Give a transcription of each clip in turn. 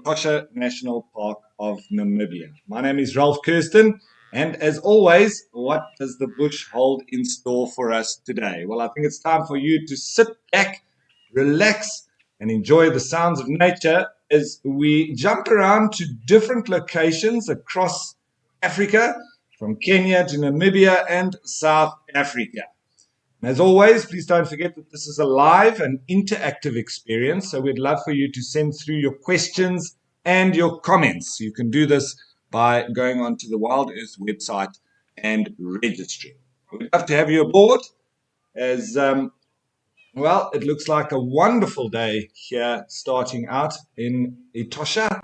Etosha National Park of Namibia. My name is Ralph Kirsten, and as always, what does the bush hold in store for us today? Well, I think it's time for you to sit back, relax, and enjoy the sounds of nature as we jump around to different locations across Africa, from Kenya to Namibia and South Africa. And as always, please don't forget that this is a live and interactive experience, so we'd love for you to send through your questions and your comments. You can do this by going onto the WildEarth website and registering. We'd love to have you aboard as, well, it looks like a wonderful day here starting out in Etosha.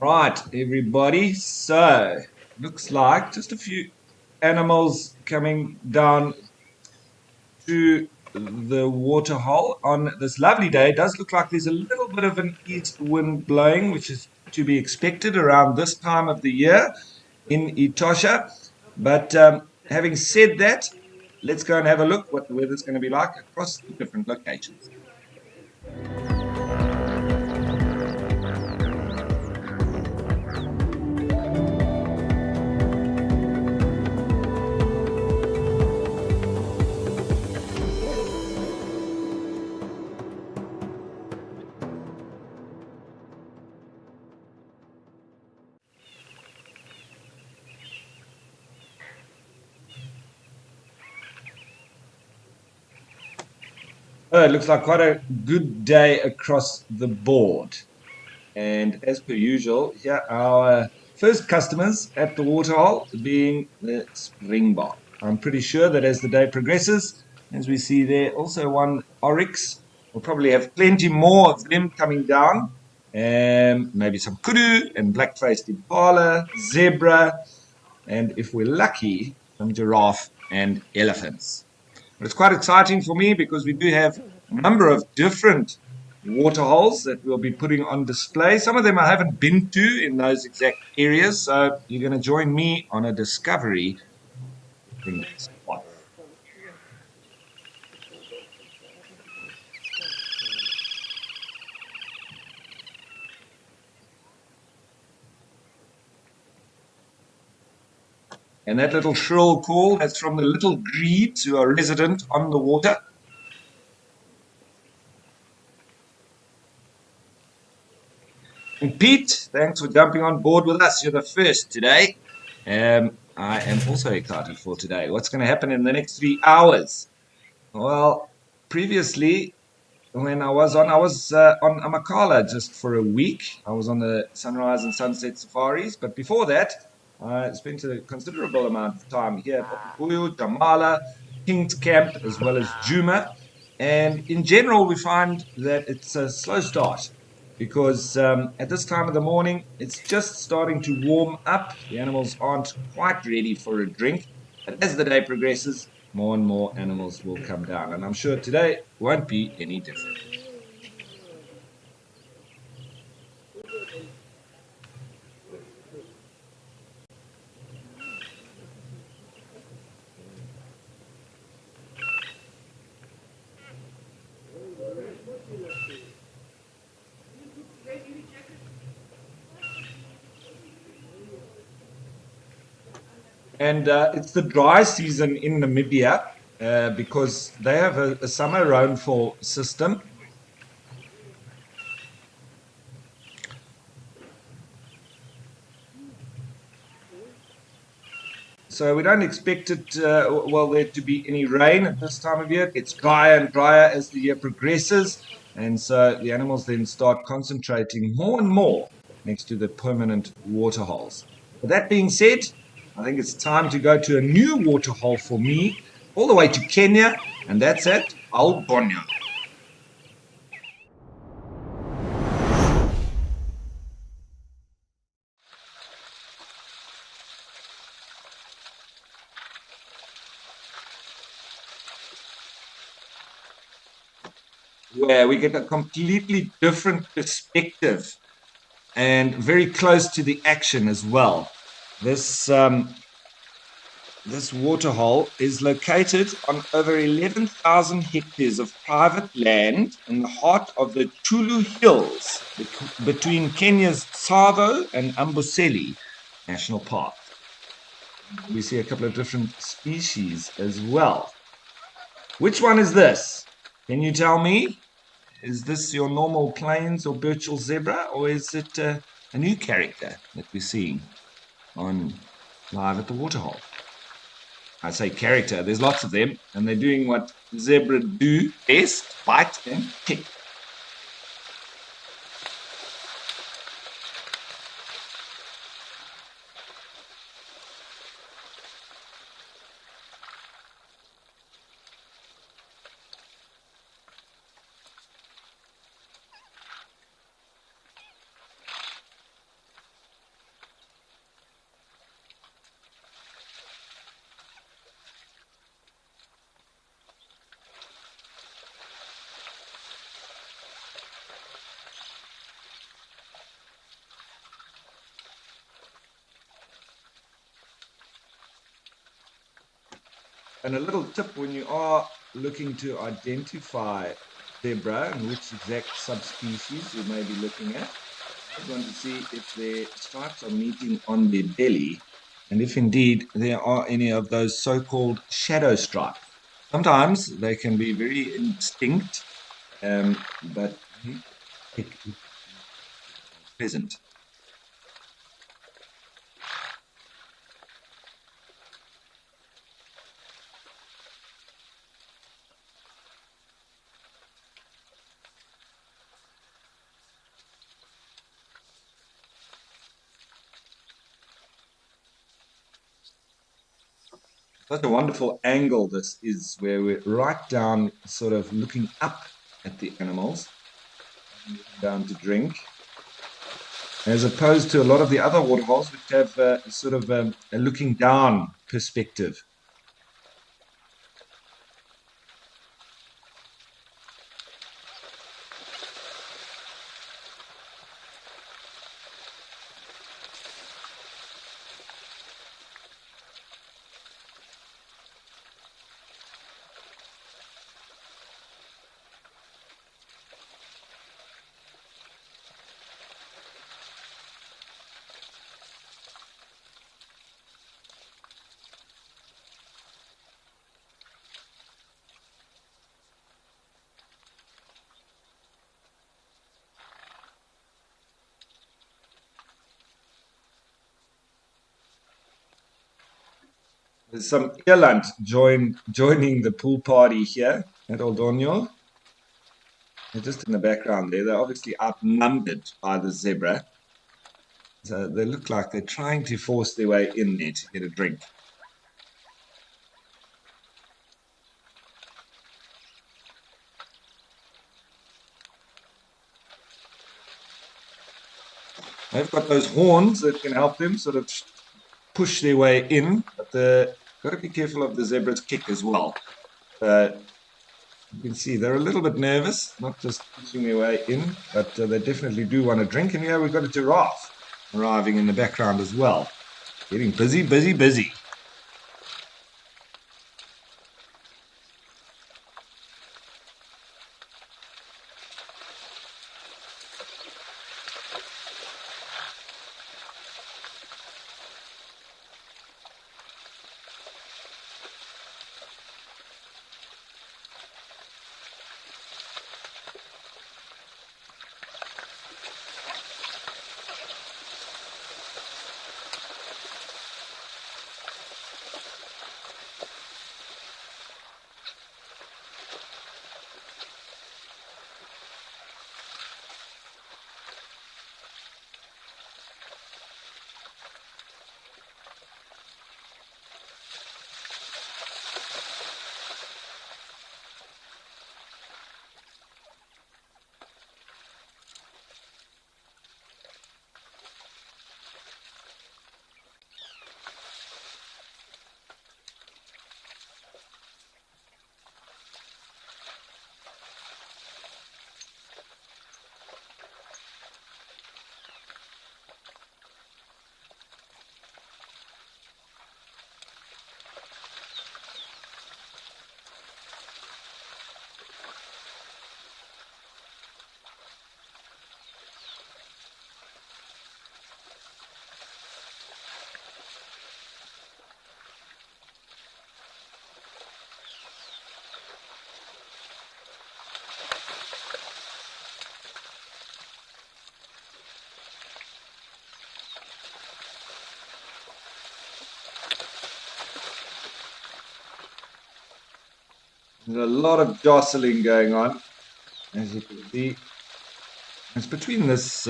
Right, everybody. So, looks like just a few animals coming down to the waterhole on this lovely day. It does look like there's a little bit of an east wind blowing, which is to be expected around this time of the year in Etosha. But having said that, let's go and have a look what the weather's going to be like across the different locations. Oh, it looks like quite a good day across the board. And as per usual, here our first customers at the waterhole being the springbok. I'm pretty sure that as the day progresses, as we see there, also one oryx. We'll probably have plenty more of them coming down. Maybe some kudu and black-faced impala, zebra, and if we're lucky, some giraffe and elephants. But it's quite exciting for me because we do have a number of different water holes that we'll be putting on display. Some of them I haven't been to in those exact areas, so you're going to join me on a discovery spot. And that little shrill call, that's from the little greeds who are resident on the water. And Pete, thanks for jumping on board with us. You're the first today. I am also excited for today. What's going to happen in the next 3 hours? Well, previously, when I was on Amakala just for a week. I was on the sunrise and sunset safaris. But before that, I spent a considerable amount of time here at Popukuyu, Tamala, King's Camp, as well as Juma. And in general, we find that it's a slow start because at this time of the morning, it's just starting to warm up. The animals aren't quite ready for a drink. But as the day progresses, more and more animals will come down. And I'm sure today won't be any different. And it's the dry season in Namibia because they have a summer rainfall system. So we don't expect it, there to be any rain at this time of year. It gets drier and drier as the year progresses. And so the animals then start concentrating more and more next to the permanent water holes. But that being said, I think it's time to go to a new water hole for me, all the way to Kenya, and that's at Algonia. Where we get a completely different perspective and very close to the action as well. This waterhole is located on over 11,000 hectares of private land in the heart of the Chulu Hills between Kenya's Tsavo and Amboseli National Park. We see a couple of different species as well. Which one is this? Can you tell me? Is this your normal plains or Birchall zebra, or is it a new character that we're seeing on live at the waterhole? I say character, there's lots of them, and they're doing what zebra do best, bite and kick. And a little tip when you are looking to identify zebra and which exact subspecies you may be looking at, you want to see if their stripes are meeting on their belly, and if indeed there are any of those so-called shadow stripes. Sometimes they can be very indistinct, but pleasant. Such a wonderful angle this is, where we're right down, sort of looking up at the animals, down to drink, as opposed to a lot of the other waterholes which have sort of a looking down perspective. There's some eland joining the pool party here at Oldonyo. They're just in the background there. They're obviously outnumbered by the zebra. So they look like they're trying to force their way in there to get a drink. They've got those horns that can help them sort of push their way in, but got to be careful of the zebra's kick as well. You can see they're a little bit nervous, not just pushing their way in, but they definitely do want a drink. And here we've got a giraffe arriving in the background as well. Getting busy, busy, busy. There's a lot of jostling going on, as you can see. It's between this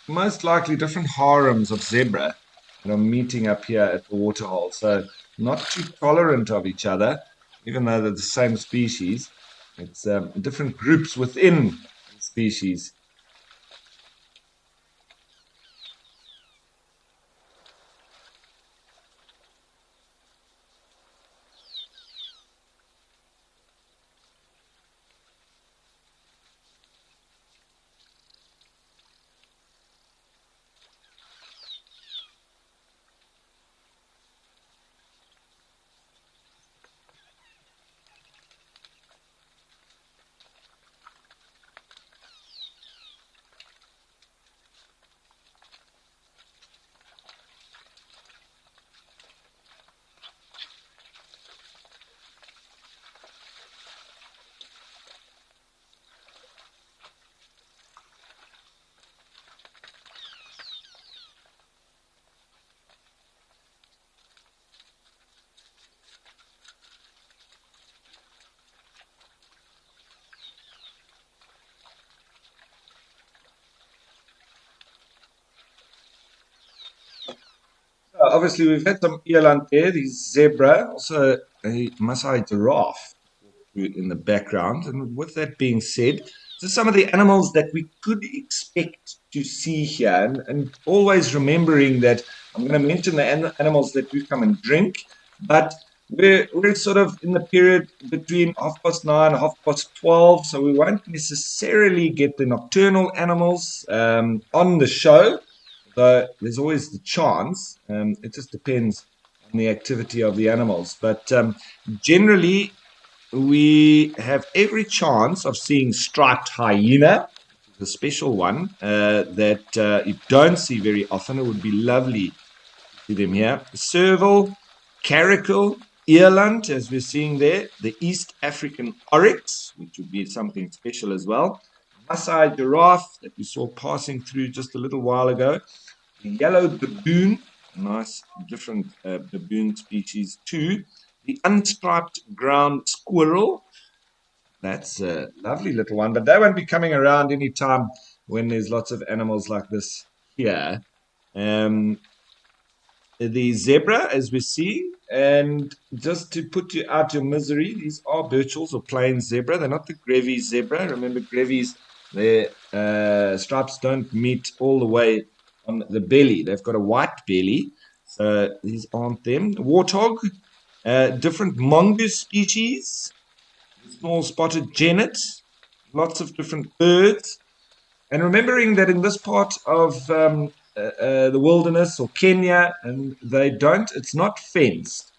most likely different harems of zebra that are meeting up here at the waterhole. So not too tolerant of each other, even though they're the same species. It's different groups within the species. Obviously, we've had some eland there, the zebra, also a Maasai giraffe in the background. And with that being said, so some of the animals that we could expect to see here, and always remembering that I'm going to mention the animals that do come and drink, but we're sort of in the period between 9:30 and 12:30, so we won't necessarily get the nocturnal animals on the show. Though there's always the chance. It just depends on the activity of the animals. But generally, we have every chance of seeing striped hyena, the special one that you don't see very often. It would be lovely to see them here. Serval, caracal, eland, as we're seeing there, the East African oryx, which would be something special as well. Maasai giraffe that we saw passing through just a little while ago. The yellow baboon, a nice different baboon species too. The unstriped ground squirrel, that's a lovely little one, but they won't be coming around anytime when there's lots of animals like this here. Um, the zebra, as we see, and just to put you out your misery, these are Birchall's or plain zebra. They're not the Grevy zebra. Remember, Grevy's, their stripes don't meet all the way on the belly. They've got a white belly, so these aren't them. Warthog, different mongoose species, small spotted genet, lots of different birds. And remembering that in this part of the wilderness or Kenya, and it's not fenced.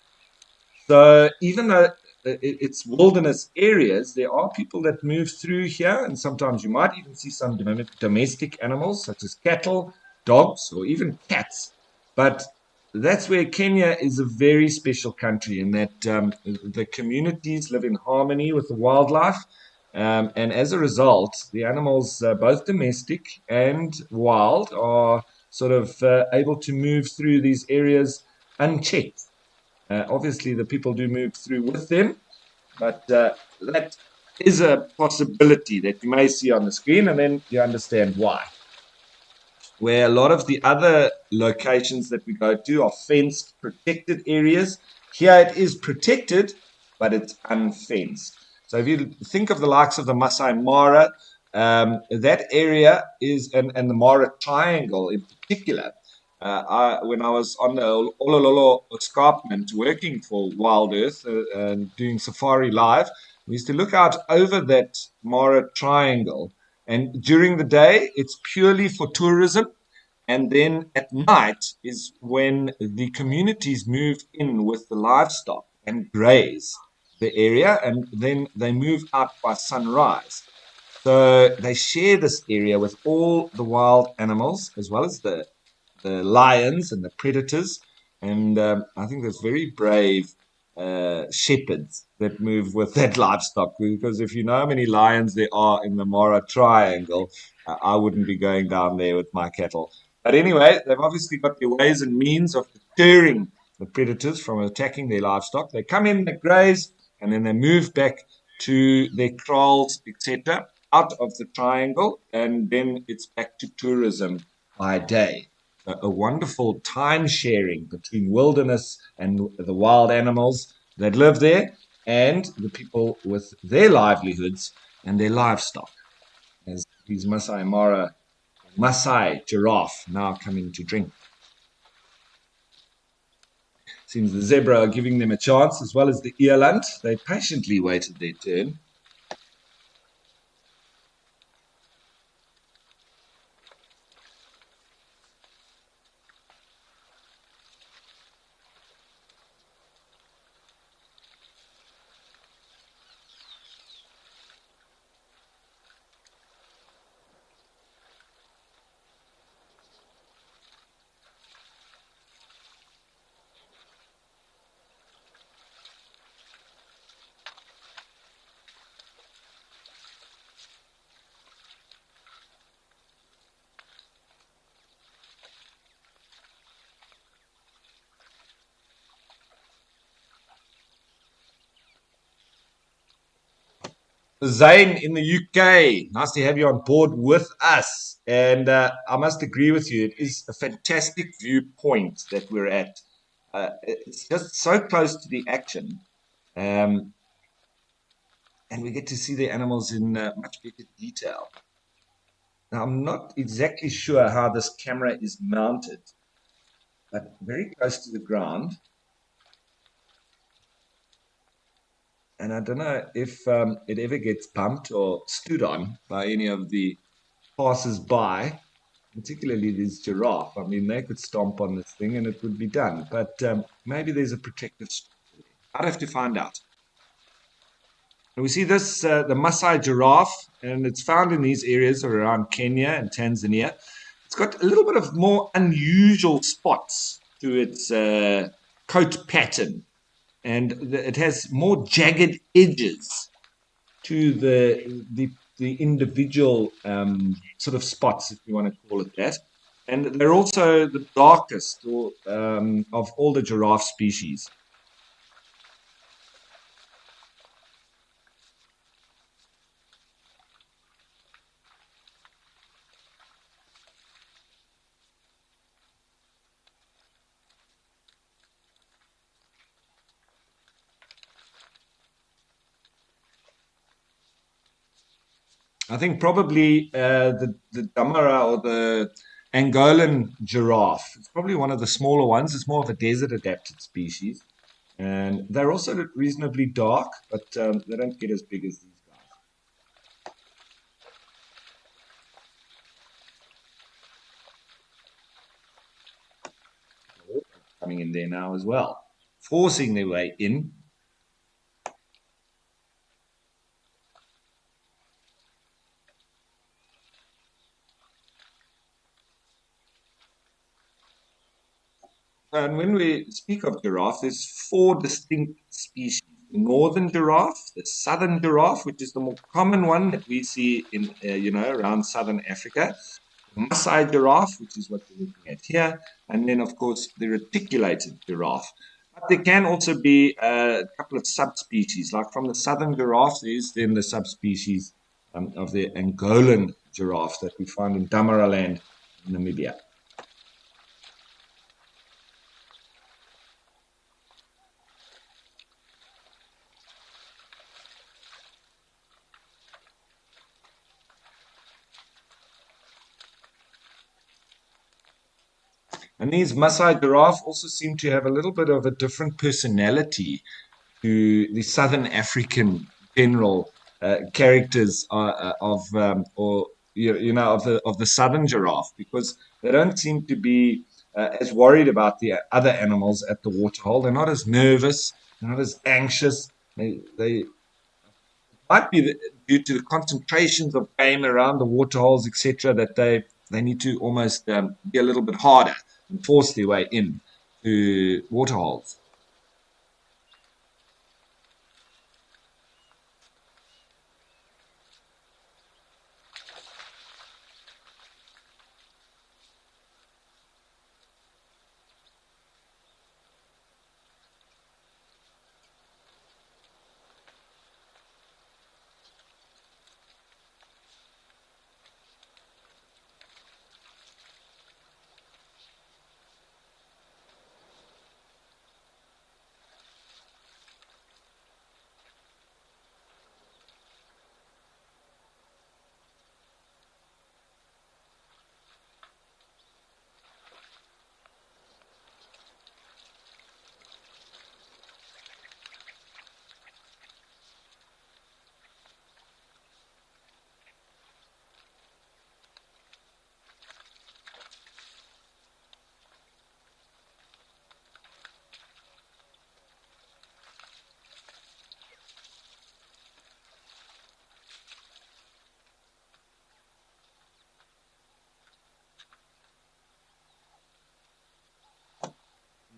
So even though it's wilderness areas, there are people that move through here, and sometimes you might even see some domestic animals such as cattle, dogs, or even cats. But that's where Kenya is a very special country in that the communities live in harmony with the wildlife. And as a result, the animals, both domestic and wild, are sort of able to move through these areas unchecked. Obviously, the people do move through with them, but that is a possibility that you may see on the screen, and then you understand why. Where a lot of the other locations that we go to are fenced, protected areas. Here it is protected, but it's unfenced. So if you think of the likes of the Masai Mara, that area is, and the Mara Triangle in particular, when I was on the Olololo escarpment working for WildEarth and doing Safari Live, we used to look out over that Mara Triangle. And during the day, it's purely for tourism. And then at night is when the communities move in with the livestock and graze the area, and then they move out by sunrise. So they share this area with all the wild animals, as well as the lions and the predators. And I think there's very brave shepherds that move with that livestock. Because if you know how many lions there are in the Mara Triangle, I wouldn't be going down there with my cattle. But anyway, they've obviously got their ways and means of deterring the predators from attacking their livestock. They come in, they graze, and then they move back to their kraals, etc., out of the triangle, and then it's back to tourism by day. A wonderful time sharing between wilderness and the wild animals that live there and the people with their livelihoods and their livestock. As these Masai Mara, Masai giraffe now coming to drink. Seems the zebra are giving them a chance as well as the eland. They patiently waited their turn. Zane in the UK, nice to have you on board with us. And I must agree with you, it is a fantastic viewpoint that we're at. It's just so close to the action. Um, and we get to see the animals in much better detail. Now, I'm not exactly sure how this camera is mounted, but very close to the ground. And I don't know if it ever gets bumped or stood on by any of the passers-by, particularly this giraffe. I mean, they could stomp on this thing and it would be done. But maybe there's a protective structure there. I'd have to find out. And we see this, the Masai giraffe, and it's found in these areas around Kenya and Tanzania. It's got a little bit of more unusual spots to its coat pattern, and it has more jagged edges to the individual sort of spots, if you want to call it that. And they're also the darkest of all the giraffe species. I think probably the Damara or the Angolan giraffe. It's probably one of the smaller ones. It's more of a desert adapted species. And they're also reasonably dark, but they don't get as big as these guys. Coming in there now as well, forcing their way in. And when we speak of giraffe, there's four distinct species. The northern giraffe, the southern giraffe, which is the more common one that we see in, around southern Africa. The Maasai giraffe, which is what we're looking at here. And then, of course, the reticulated giraffe. But there can also be a couple of subspecies. Like from the southern giraffe, there's then the subspecies of the Angolan giraffe that we find in Damaraland, Namibia. And these Maasai giraffe also seem to have a little bit of a different personality to the Southern African general characters of the Southern giraffe, because they don't seem to be as worried about the other animals at the waterhole. They're not as nervous. They're not as anxious. They might be due to the concentrations of game around the waterholes, etc., that they need to almost be a little bit harder and force their way in to waterholes.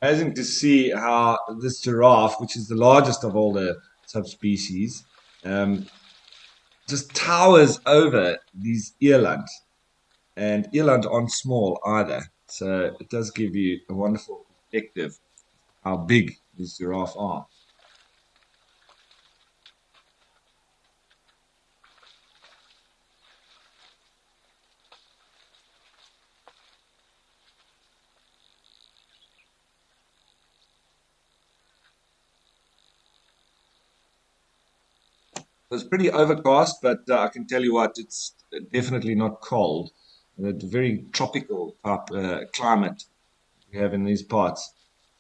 Amazing to see how this giraffe, which is the largest of all the subspecies, um, just towers over these eland. And eland aren't small either. So it does give you a wonderful perspective how big these giraffes are. It was pretty overcast, but I can tell you what, it's definitely not cold. It's a very tropical type climate we have in these parts.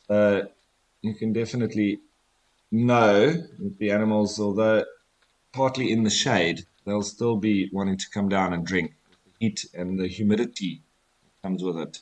You can definitely know that the animals, although partly in the shade, they'll still be wanting to come down and drink. The heat and the humidity comes with it.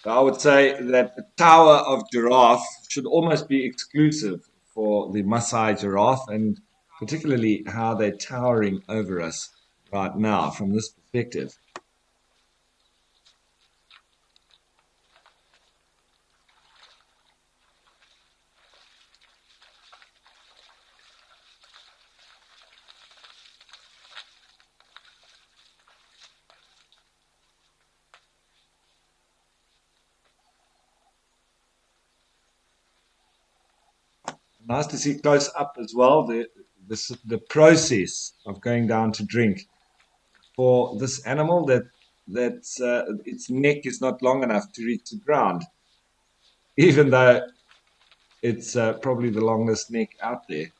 I would say that the Tower of Giraffe should almost be exclusive for the Maasai giraffe, and particularly how they're towering over us right now from this perspective. Nice to see close up as well the process of going down to drink for this animal that its neck is not long enough to reach the ground, even though it's probably the longest neck out there.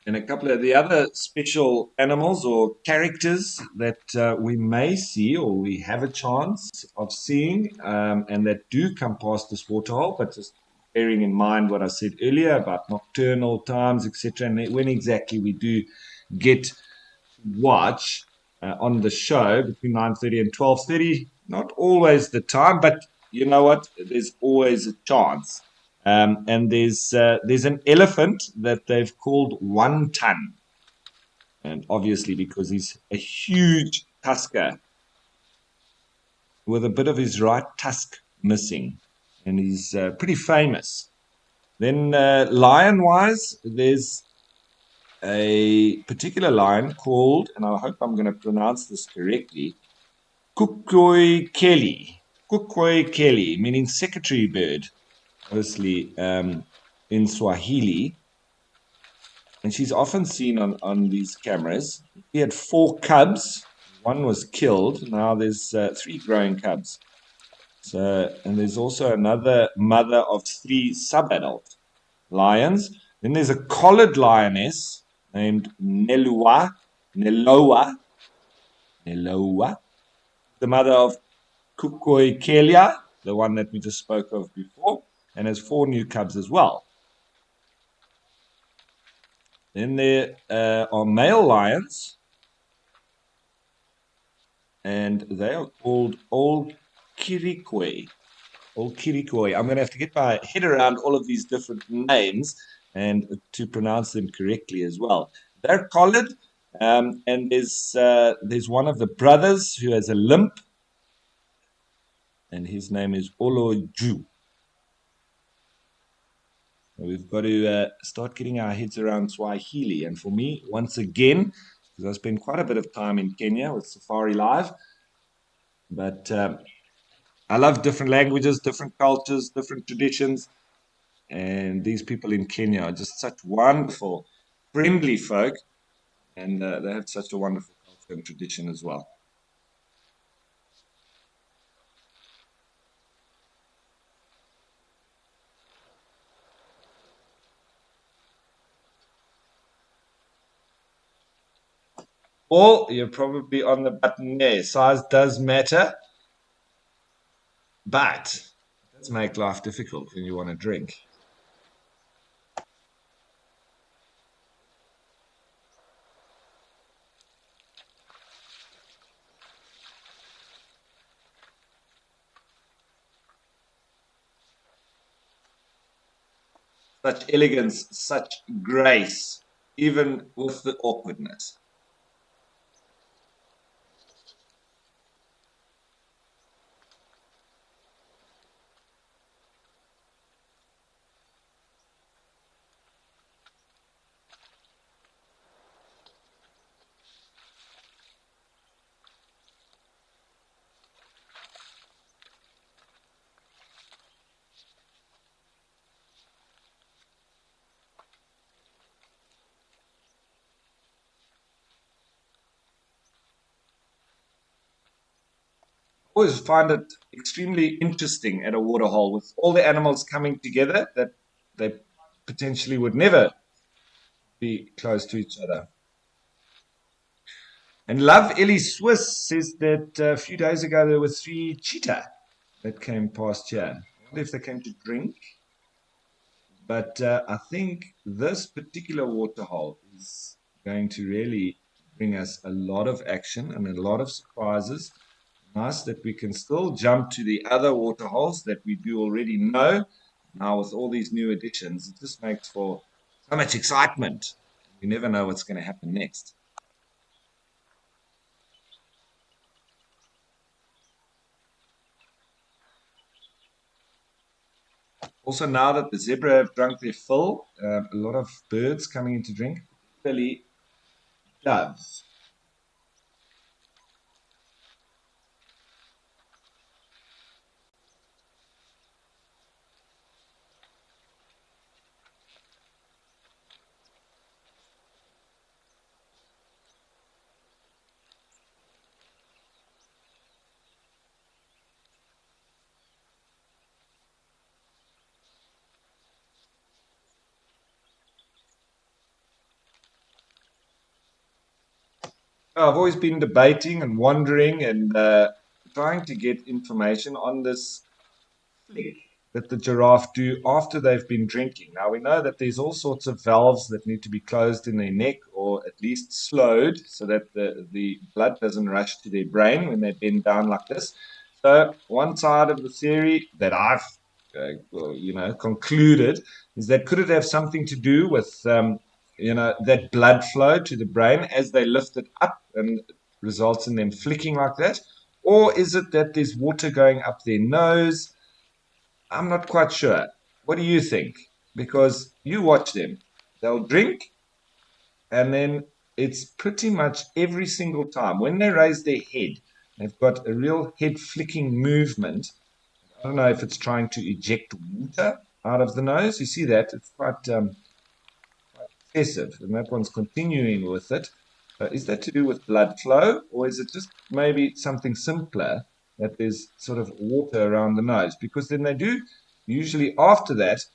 And a couple of the other special animals or characters that we may see or we have a chance of seeing and that do come past this waterhole, but just bearing in mind what I said earlier about nocturnal times, etc., and when exactly we do get watch on the show between 9:30 and 12:30. Not always the time, but you know what? There's always a chance. And there's an elephant that they've called 1 ton, and obviously because he's a huge tusker with a bit of his right tusk missing, and he's pretty famous. Then lion-wise, there's a particular lion called, and I hope I'm going to pronounce this correctly, Kukoi Kelly. Kukoi Kelly, meaning secretary bird, obviously in Swahili. And she's often seen on these cameras. He had 4 cubs. One was killed. Now there's 3 growing cubs. So, and there's also another mother of 3 sub-adult lions. Then there's a collared lioness named Neloa, the mother of Kukoi Kelia, the one that we just spoke of before, and has 4 new cubs as well. Then there are male lions, and they are called Old Kirikwe. Old Kirikwe. I'm going to have to get my head around all of these different names and to pronounce them correctly as well. They're collared, And there's one of the brothers who has a limp, and his name is Oloju. We've got to start getting our heads around Swahili. And for me, once again, because I spent quite a bit of time in Kenya with Safari Live, but I love different languages, different cultures, different traditions. And these people in Kenya are just such wonderful, friendly folk, and they have such a wonderful culture and tradition as well. Or you're probably on the button there. Size does matter, but it does make life difficult when you want to drink. Such elegance, such grace, even with the awkwardness. Always find it extremely interesting at a waterhole with all the animals coming together that they potentially would never be close to each other. And Love Ellie Swiss says that a few days ago there were 3 cheetah that came past here. I wonder if they came to drink. But I think this particular waterhole is going to really bring us a lot of action and a lot of surprises. Nice that we can still jump to the other waterholes that we do already know. Now, with all these new additions, it just makes for so much excitement. You never know what's going to happen next. Also, now that the zebra have drunk their fill, a lot of birds coming in to drink, particularly doves. I've always been debating and wondering and trying to get information on this flick that the giraffe do after they've been drinking. Now, we know that there's all sorts of valves that need to be closed in their neck or at least slowed so that the blood doesn't rush to their brain when they bend down like this. So, one side of the theory that I've concluded is that could it have something to do with that blood flow to the brain as they lift it up and it results in them flicking like that? Or is it that there's water going up their nose? I'm not quite sure. What do you think? Because you watch them. They'll drink, and then it's pretty much every single time when they raise their head, they've got a real head flicking movement. I don't know if it's trying to eject water out of the nose. You see that? It's quite excessive, and that one's continuing with it. Is that to do with blood flow, or is it just maybe something simpler that there's sort of water around the nose? Because then they do usually after that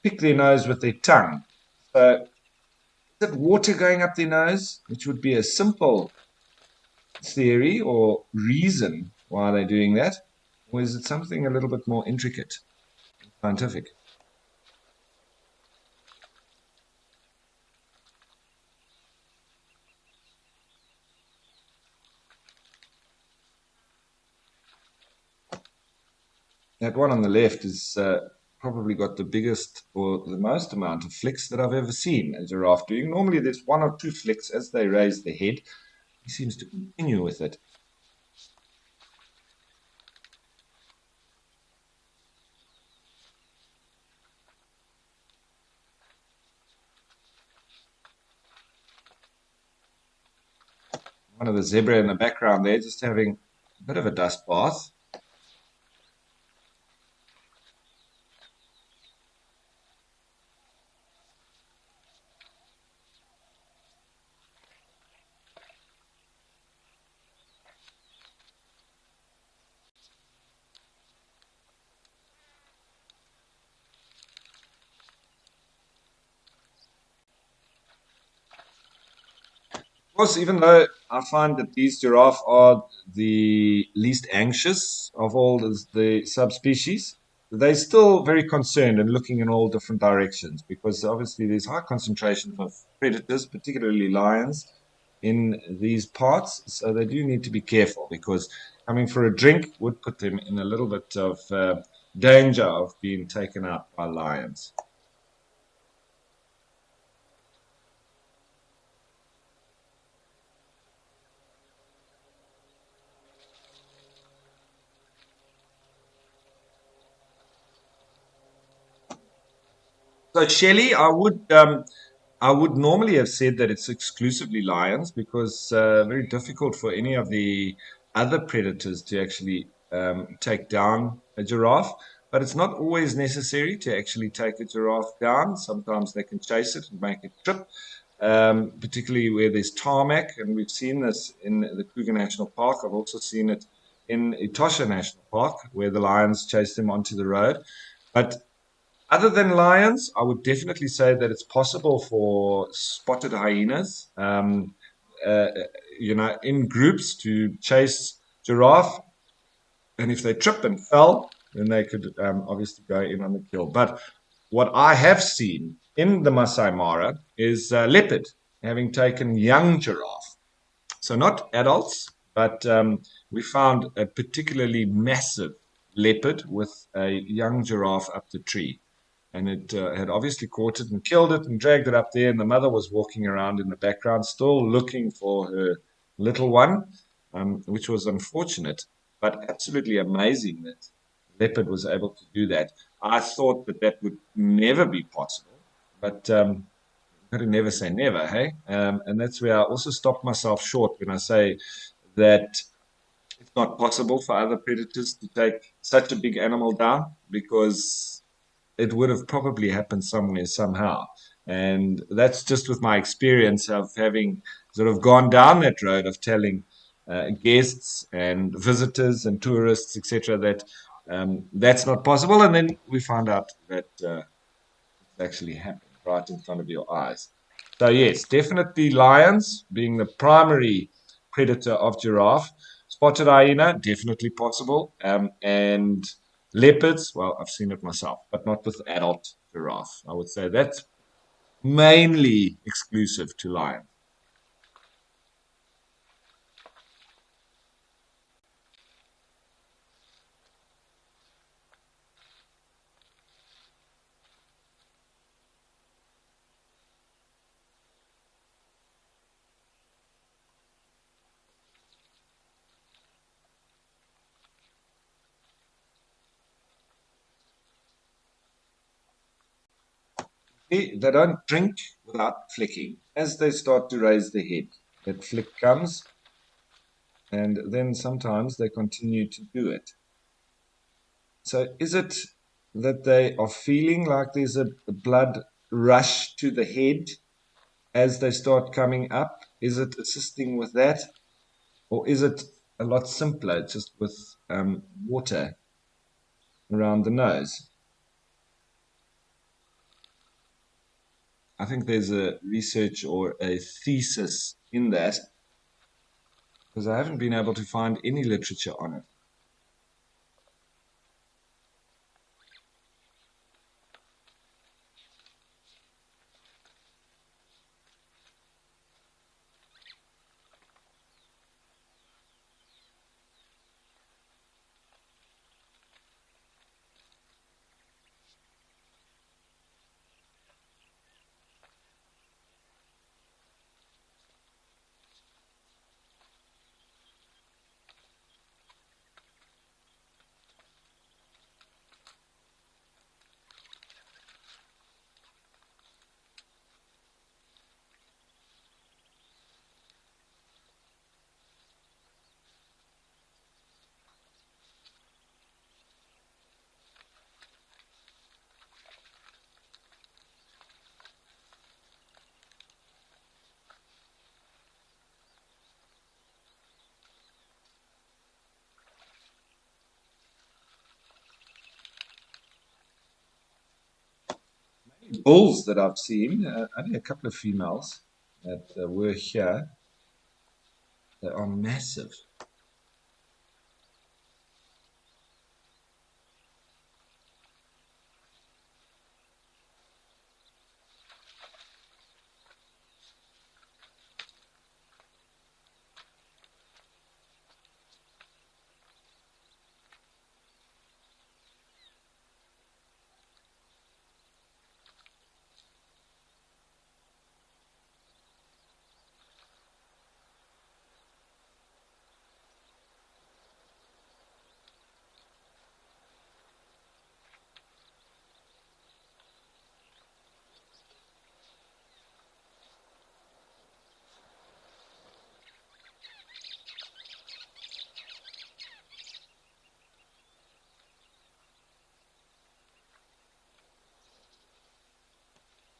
pick their nose with their tongue. So is it water going up their nose, which would be a simple theory or reason why they're doing that? Or is it something a little bit more intricate and scientific? That one on the left is probably got the biggest or the most amount of flicks that I've ever seen a giraffe doing. Normally, there's one or two flicks as they raise the head. He seems to continue with it. One of the zebra in the background there, just having a bit of a dust bath. Of course, even though I find that these giraffe are the least anxious of all the subspecies, they're still very concerned and looking in all different directions because obviously there's high concentrations of predators, particularly lions, in these parts. So they do need to be careful because coming for a drink would put them in a little bit of danger of being taken out by lions. So Shelley, I would normally have said that it's exclusively lions because very difficult for any of the other predators to actually take down a giraffe. But it's not always necessary to actually take a giraffe down. Sometimes they can chase it and make it trip, particularly where there's tarmac. And we've seen this in the Kruger National Park. I've also seen it in Etosha National Park where the lions chase them onto the road. But other than lions, I would definitely say that it's possible for spotted hyenas, uh, in groups to chase giraffe. And if they tripped and fell, then they could obviously go in on the kill. But what I have seen in the Masai Mara is leopard having taken young giraffe. So not adults, but we found a particularly massive leopard with a young giraffe up the tree. And it had obviously caught it and killed it and dragged it up there. And the mother was walking around in the background, still looking for her little one, which was unfortunate, but absolutely amazing that leopard was able to do that. I thought that that would never be possible, but got to never say never, hey? And that's where I also stop myself short when I say that it's not possible for other predators to take such a big animal down because it would have probably happened somewhere, somehow. And that's just with my experience of having sort of gone down that road of telling guests and visitors and tourists, etc., that that's not possible. And then we found out that actually happened right in front of your eyes. So yes, definitely lions being the primary predator of giraffe. Spotted hyena, definitely possible. And leopards, well, I've seen it myself, but not with adult giraffe. I would say that's mainly exclusive to lions. They don't drink without flicking. As they start to raise the head, that flick comes, and then sometimes they continue to do it. So is it that they are feeling like there's a blood rush to the head as they start coming up? Is it assisting with that? Or is it a lot simpler, just with water around the nose? I think there's a research or a thesis in that because I haven't been able to find any literature on it. bulls that I've seen, only a couple of females that were here. They are massive.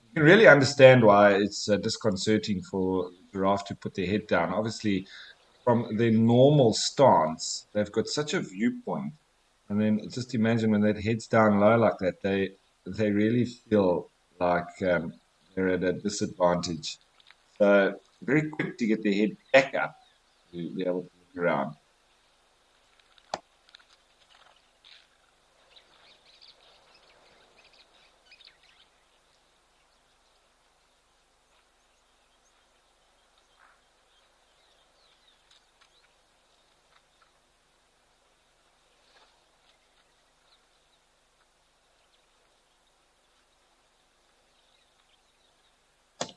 You can really understand why it's disconcerting for giraffe to put their head down. Obviously, from their normal stance, they've got such a viewpoint. And then just imagine when that head's down low like that, they really feel like they're at a disadvantage. So very quick to get their head back up to be able to look around.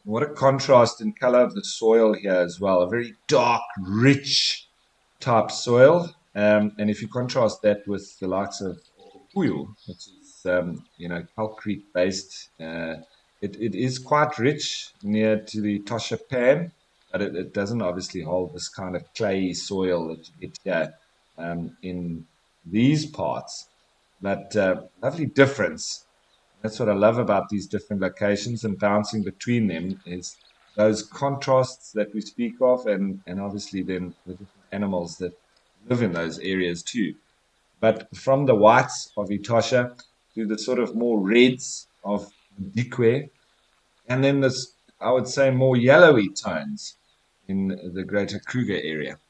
What a contrast in color of the soil here as well. A very dark, rich type soil. And if you contrast that with the likes of Puyo, which is, calcrete based, it is quite rich near to the Tosha Pan, but it doesn't obviously hold this kind of clayey soil that you get here in these parts. But lovely difference. That's what I love about these different locations and bouncing between them is those contrasts that we speak of, and obviously then the different animals that live in those areas too. But from the whites of Etosha to the sort of more reds of Dikwe, and then this, I would say, more yellowy tones in the greater Kruger area.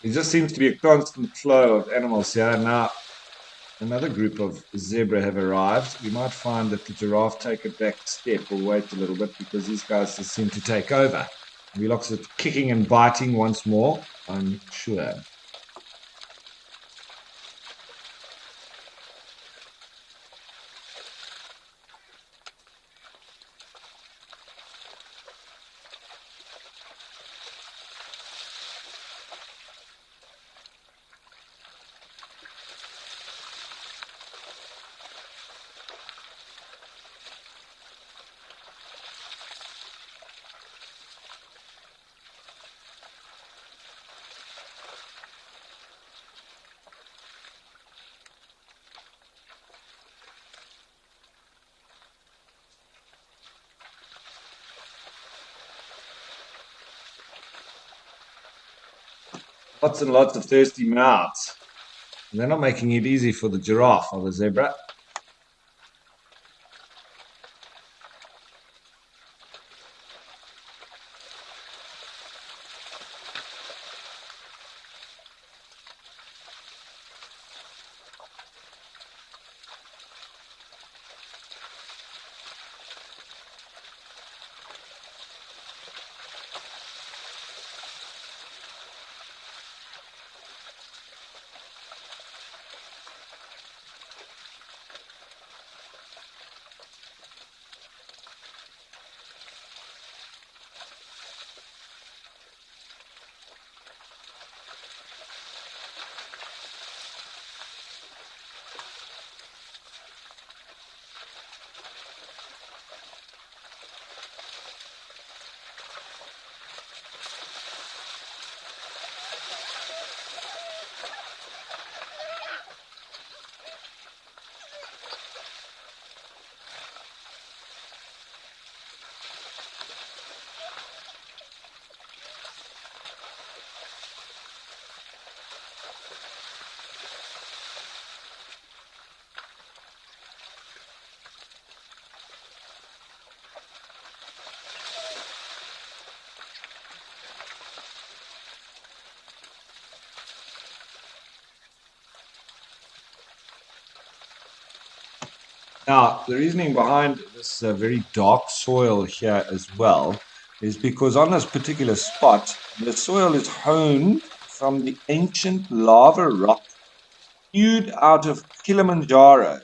There just seems to be a constant flow of animals here. Now, another group of zebra have arrived. We might find that the giraffe take a back step or wait a little bit because these guys just seem to take over. We look at kicking and biting once more, I'm sure. Lots and lots of thirsty mouths. And they're not making it easy for the giraffe or the zebra. Now, the reasoning behind this very dark soil here as well is because on this particular spot, the soil is honed from the ancient lava rock spewed out of Kilimanjaro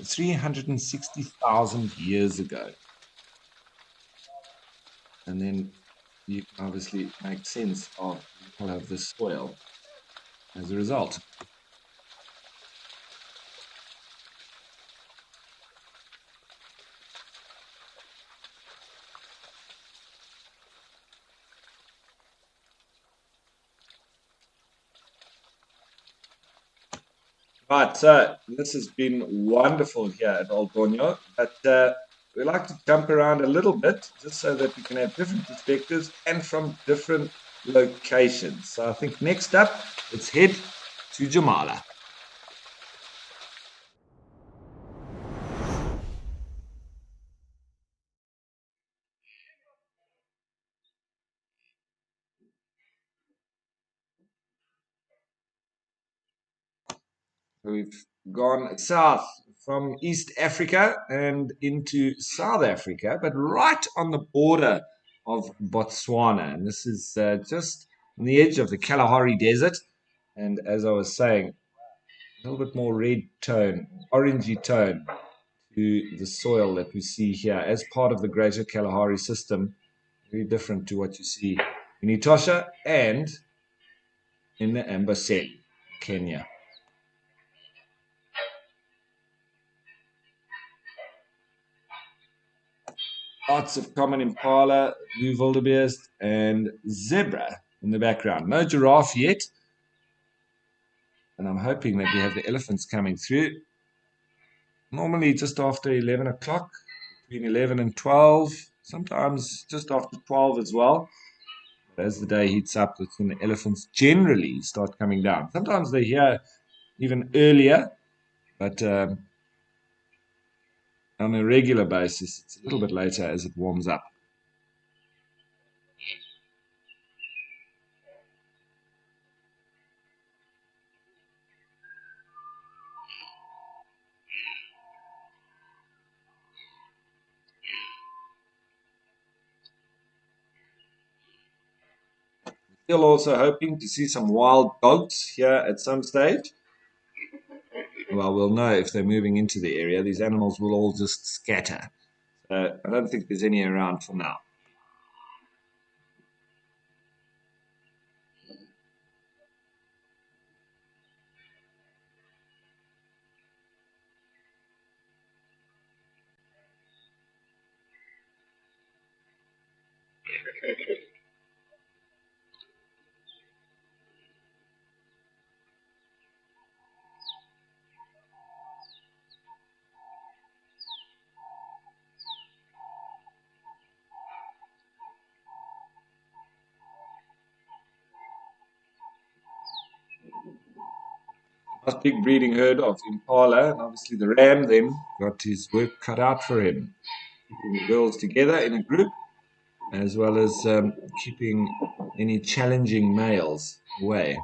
360,000 years ago. And then you can obviously make sense of the color of the soil as a result. Right, so this has been wonderful here at Old Borneo, but we like to jump around a little bit just so that we can have different perspectives and from different locations. So I think next up, let's head to Jamala. We've gone south from East Africa and into South Africa, but right on the border of Botswana. And this is just on the edge of the Kalahari Desert. And as I was saying, a little bit more red tone, orangey tone to the soil that we see here as part of the Greater Kalahari system. Very different to what you see in Etosha and in the Amboseli, Kenya. Lots of common impala, blue wildebeest, and zebra in the background. No giraffe yet. And I'm hoping that we have the elephants coming through. Normally just after 11 o'clock, between 11 and 12, sometimes just after 12 as well. But as the day heats up, that's when the elephants generally start coming down. Sometimes they're here even earlier, but on a regular basis, it's a little bit later as it warms up. Still also hoping to see some wild dogs here at some stage. Well, we'll know if they're moving into the area. These animals will all just scatter. So I don't think there's any around for now. Nice big breeding herd of impala, and obviously the ram then got his work cut out for him. Keeping the girls together in a group, as well as keeping any challenging males away.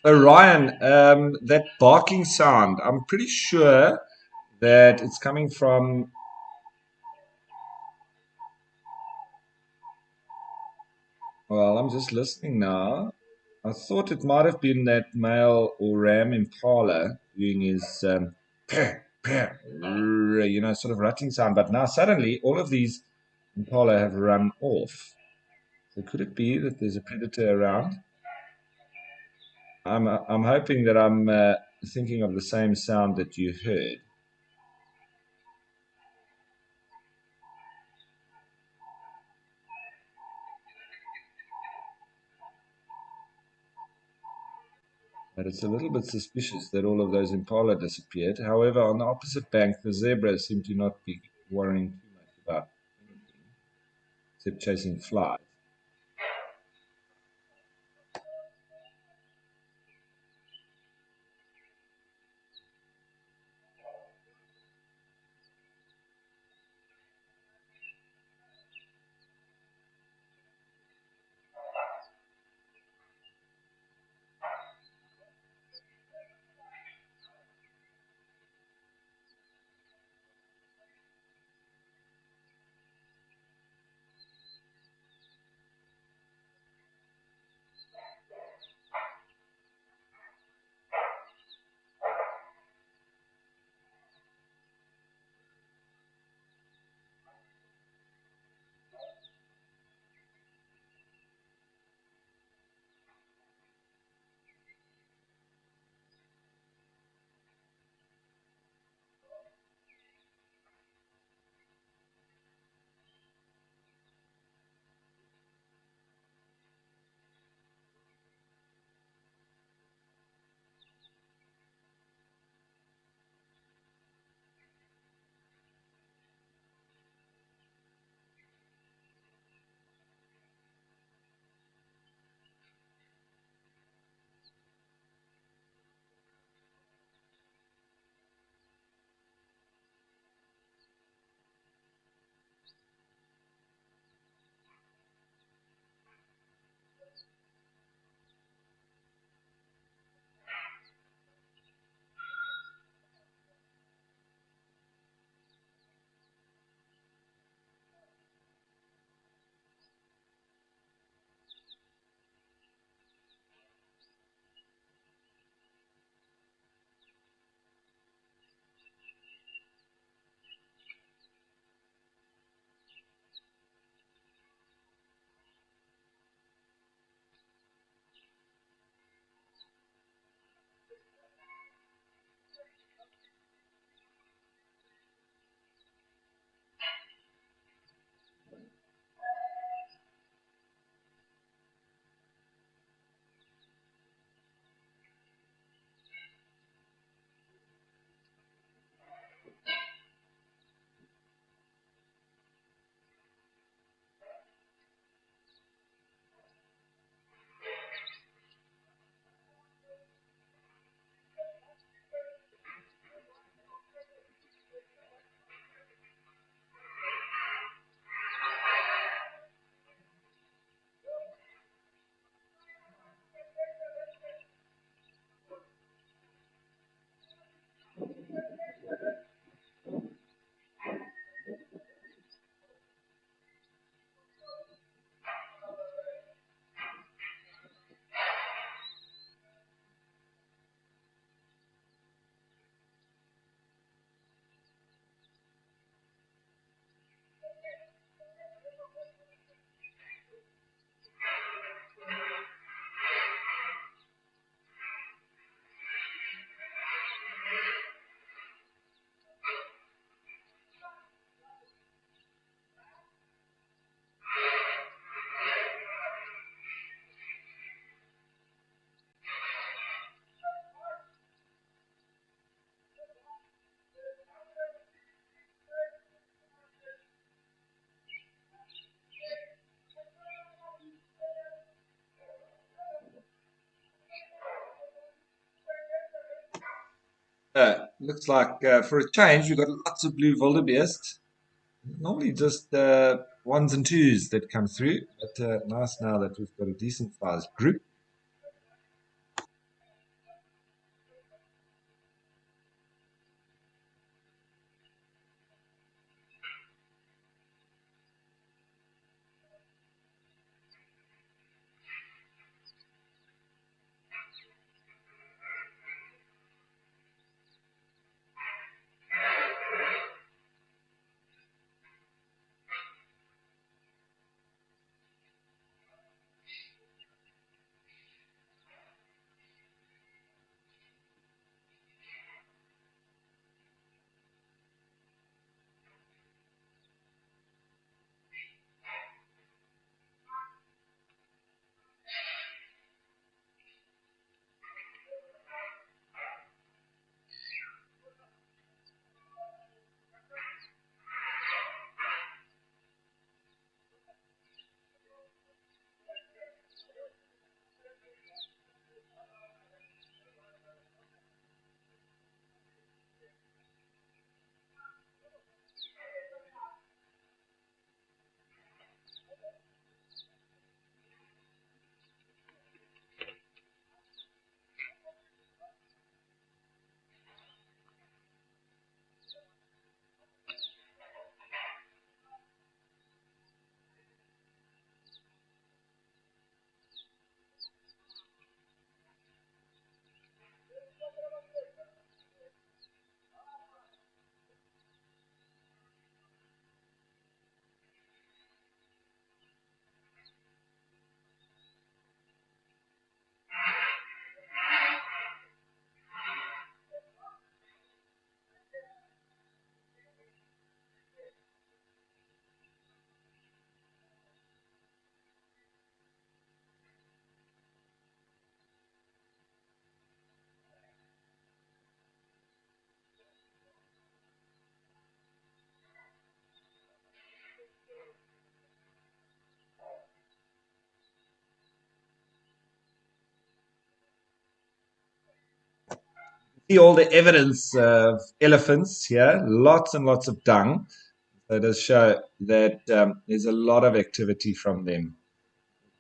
Ryan, that barking sound, I'm pretty sure that it's coming from. Well, I'm just listening now. I thought it might have been that male or ram impala doing his sort of rutting sound. But now suddenly all of these impala have run off. So could it be that there's a predator around? I'm hoping that I'm thinking of the same sound that you heard. But it's a little bit suspicious that all of those impala disappeared. However, on the opposite bank, the zebras seem to not be worrying too much about anything except chasing flies. Looks like for a change, we've got lots of blue wildebeest. Normally just ones and twos that come through, but nice now that we've got a decent sized group. See all the evidence of elephants here, lots and lots of dung. So it does show that there's a lot of activity from them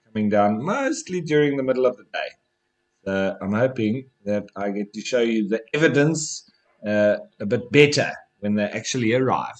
coming down, mostly during the middle of the day. So I'm hoping that I get to show you the evidence a bit better when they actually arrive.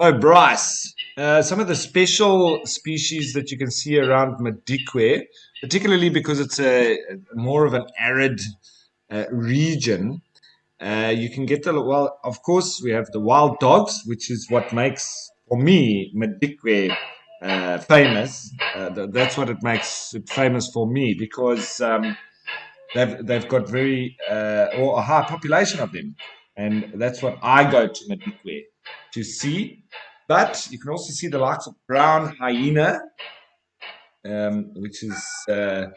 Oh, Bryce, some of the special species that you can see around Madikwe, particularly because it's a more of an arid region, you can get well, of course, we have the wild dogs, which is what makes, for me, Madikwe famous. That's what it makes it famous for me because they've got very or a high population of them, and that's what I go to Madikwe to see. But you can also see the likes of brown hyena, which is a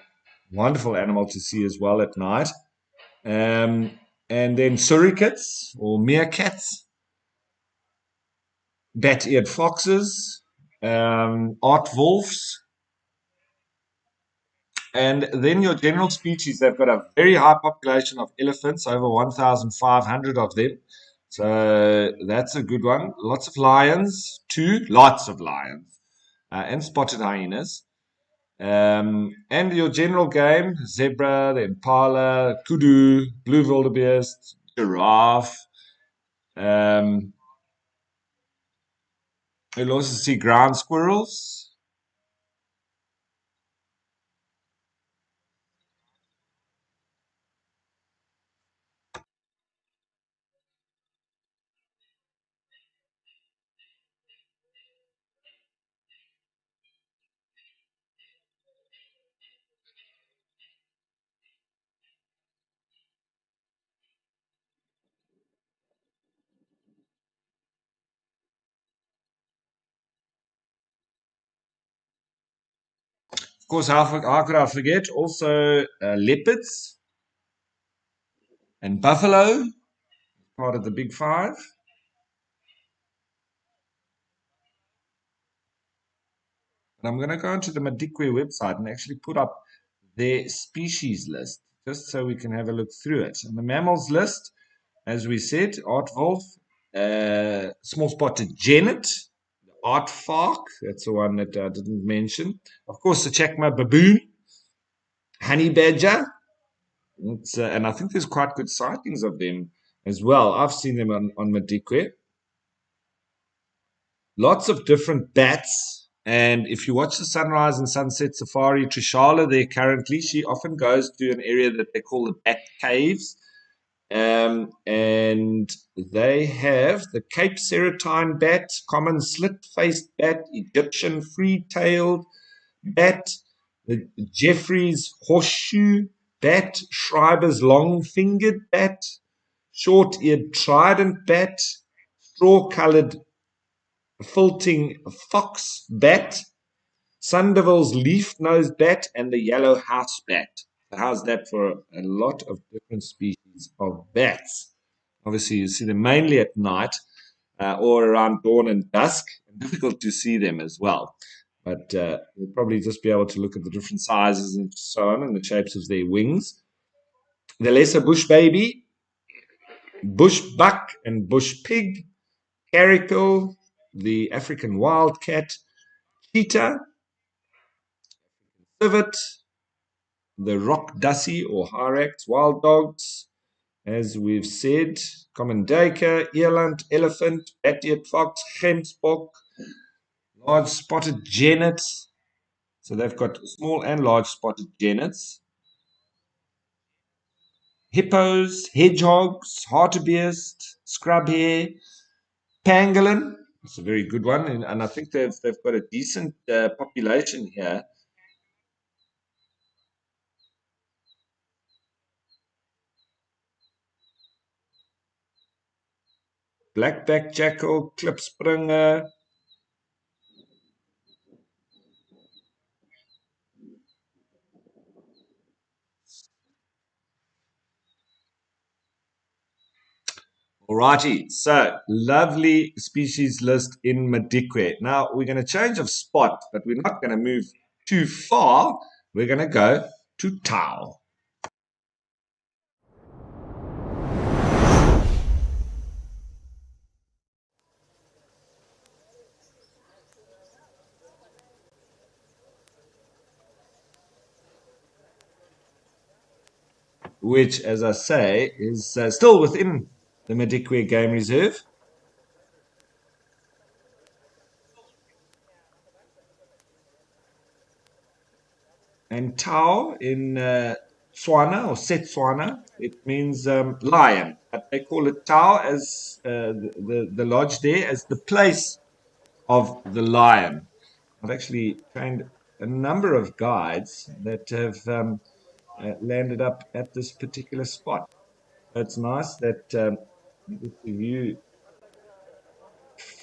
wonderful animal to see as well at night. And then surrogates or meerkats, bat-eared foxes, aardwolves, and then your general species. They've got a very high population of elephants, over 1,500 of them. So that's a good one. Lots of lions, too, lots of lions, and spotted hyenas. And your general game, zebra, the impala, kudu, blue wildebeest, giraffe. You'll also see ground squirrels. Of course, how could I forget? Also, leopards and buffalo, part of the big five. And I'm going to go into the Madikwe website and actually put up their species list, just so we can have a look through it. And the mammals list, as we said, aardwolf, small spotted genet, aardvark, that's the one that I didn't mention. Of course, the Chacma baboon, honey badger, and I think there's quite good sightings of them as well. I've seen them on Madikwe. Lots of different bats. And if you watch the sunrise and sunset safari, Trishala there currently, she often goes to an area that they call the bat caves. And they have the Cape Serotine bat, common slit-faced bat, Egyptian free-tailed bat, the Jeffrey's horseshoe bat, Schreiber's long-fingered bat, short-eared trident bat, straw-colored filting fox bat, Sandoval's leaf-nosed bat, and the yellow house bat. So how's that for a lot of different species of bats? Obviously, you see them mainly at night or around dawn and dusk. Difficult to see them as well. But you'll probably just be able to look at the different sizes and so on and the shapes of their wings. The lesser bush baby, bush buck and bush pig, caracal, the African wildcat, cheetah, civet, the rock dussie or hyrax, wild dogs, as we've said, common duiker, eland, elephant, bat-eared fox, gemsbok, large spotted genet. So they've got small and large spotted genets. Hippos, hedgehogs, hartebeest, scrub hare, pangolin. It's a very good one, and I think they've got a decent population here. Blackback jackal, klipspringer. Alrighty, so lovely species list in Madikwe. Now we're going to change of spot, but we're not going to move too far. We're going to go to Tau. Which, as I say, is still within the Madikwe Game Reserve. And Tau in Tswana or Setswana, it means lion. But they call it Tau as the lodge there as the place of the lion. I've actually trained a number of guides that have landed up at this particular spot. So it's nice that the view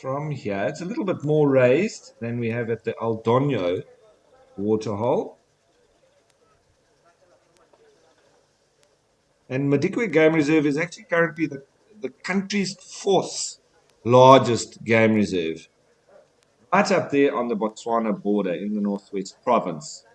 from here, it's a little bit more raised than we have at the Aldonio Waterhole. And Madikwe Game Reserve is actually currently the country's fourth largest game reserve, right up there on the Botswana border in the Northwest Province.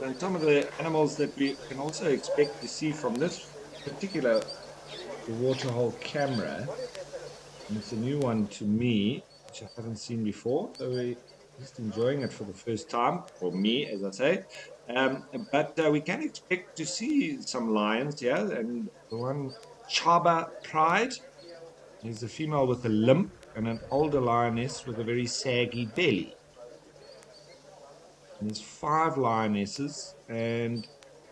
And some of the animals that we can also expect to see from this particular waterhole camera, and it's a new one to me, which I haven't seen before, so we're just enjoying it for the first time, for me, as I say. But we can expect to see some lions here, and the one Chaba Pride is a female with a limp and an older lioness with a very saggy belly. And there's 5 lionesses, and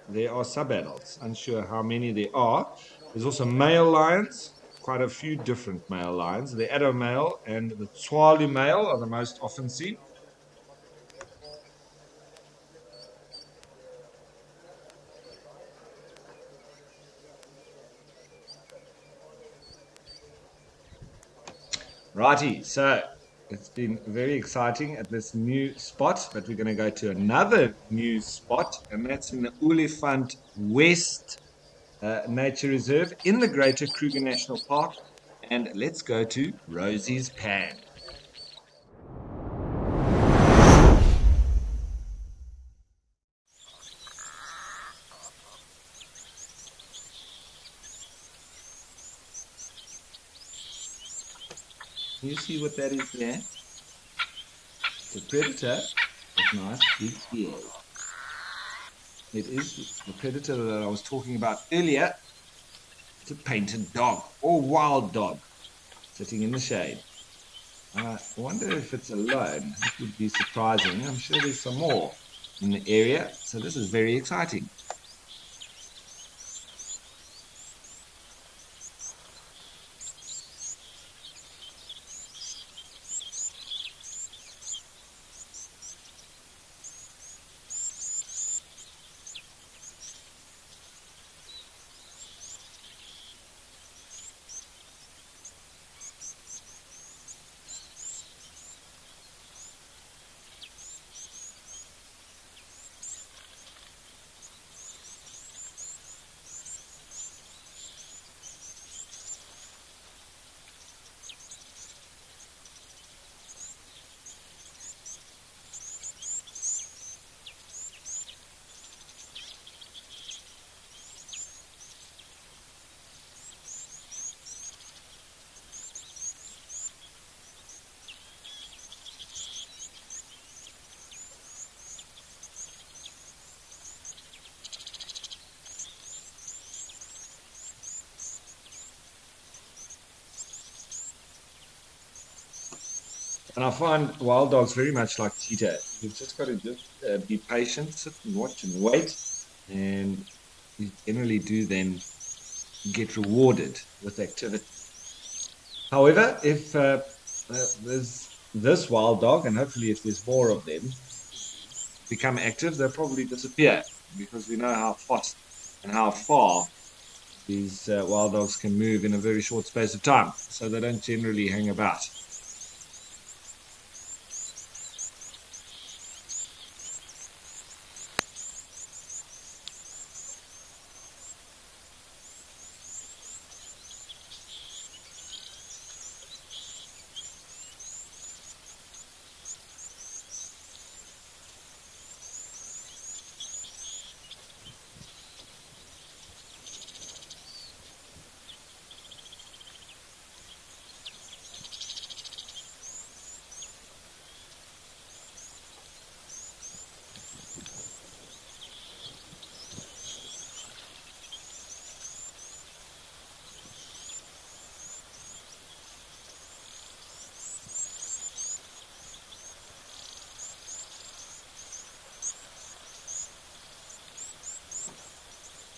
there are sub-adults. Unsure how many there are. There's also male lions, quite a few different male lions. The Addo male and the Tswalu male are the most often seen. Righty, so it's been very exciting at this new spot, but we're going to go to another new spot, and that's in the Olifant West Nature Reserve in the Greater Kruger National Park. And let's go to Rosie's Pan. You see what that is there? It's a predator with nice big ears. It is the predator that I was talking about earlier. It's a painted dog or wild dog sitting in the shade. I wonder if it's alone. That would be surprising. I'm sure there's some more in the area. So this is very exciting. And I find wild dogs very much like cheetah. You've just got to just be patient, sit and watch and wait, and you generally do then get rewarded with activity. However, if there's this wild dog, and hopefully if there's more of them become active, they'll probably disappear because we know how fast and how far these wild dogs can move in a very short space of time. So they don't generally hang about.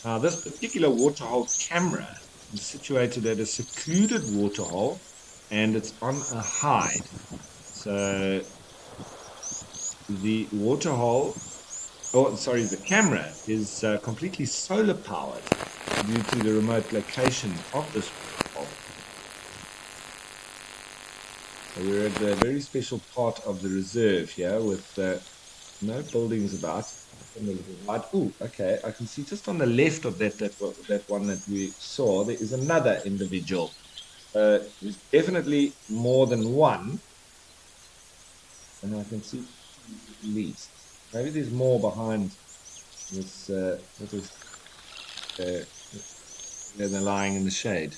Now, this particular waterhole camera is situated at a secluded waterhole and it's on a hide. So the waterhole, oh, sorry, the camera is completely solar powered due to the remote location of this waterhole. So we're at a very special part of the reserve here with no buildings about. Oh, okay. I can see just on the left of that one that we saw, there is another individual. There's definitely more than one, and I can see at least. Maybe there's more behind this little uh, where they're lying in the shade.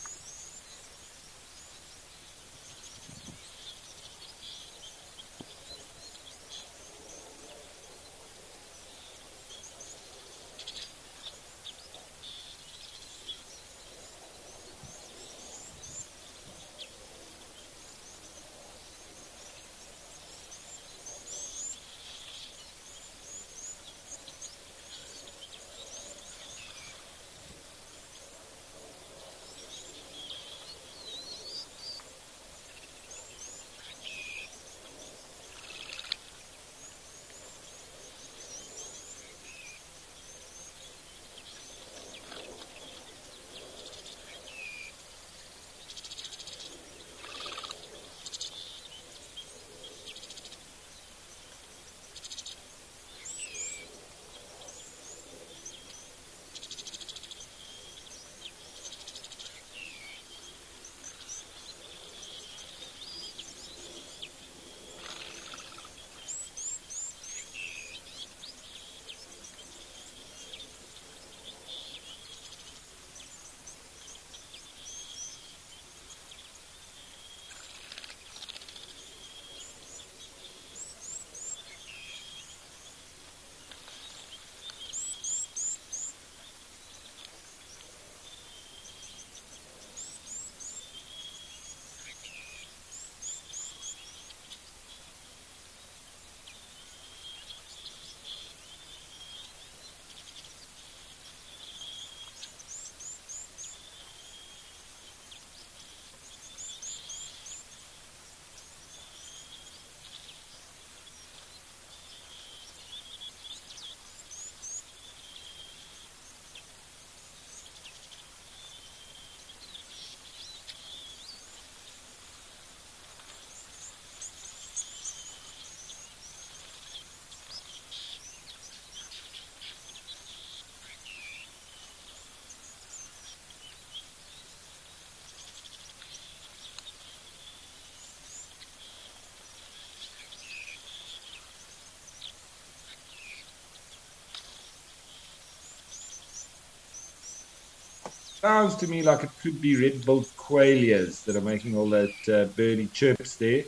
sounds to me like it could be red-billed quailias that are making all that birdie chirps there.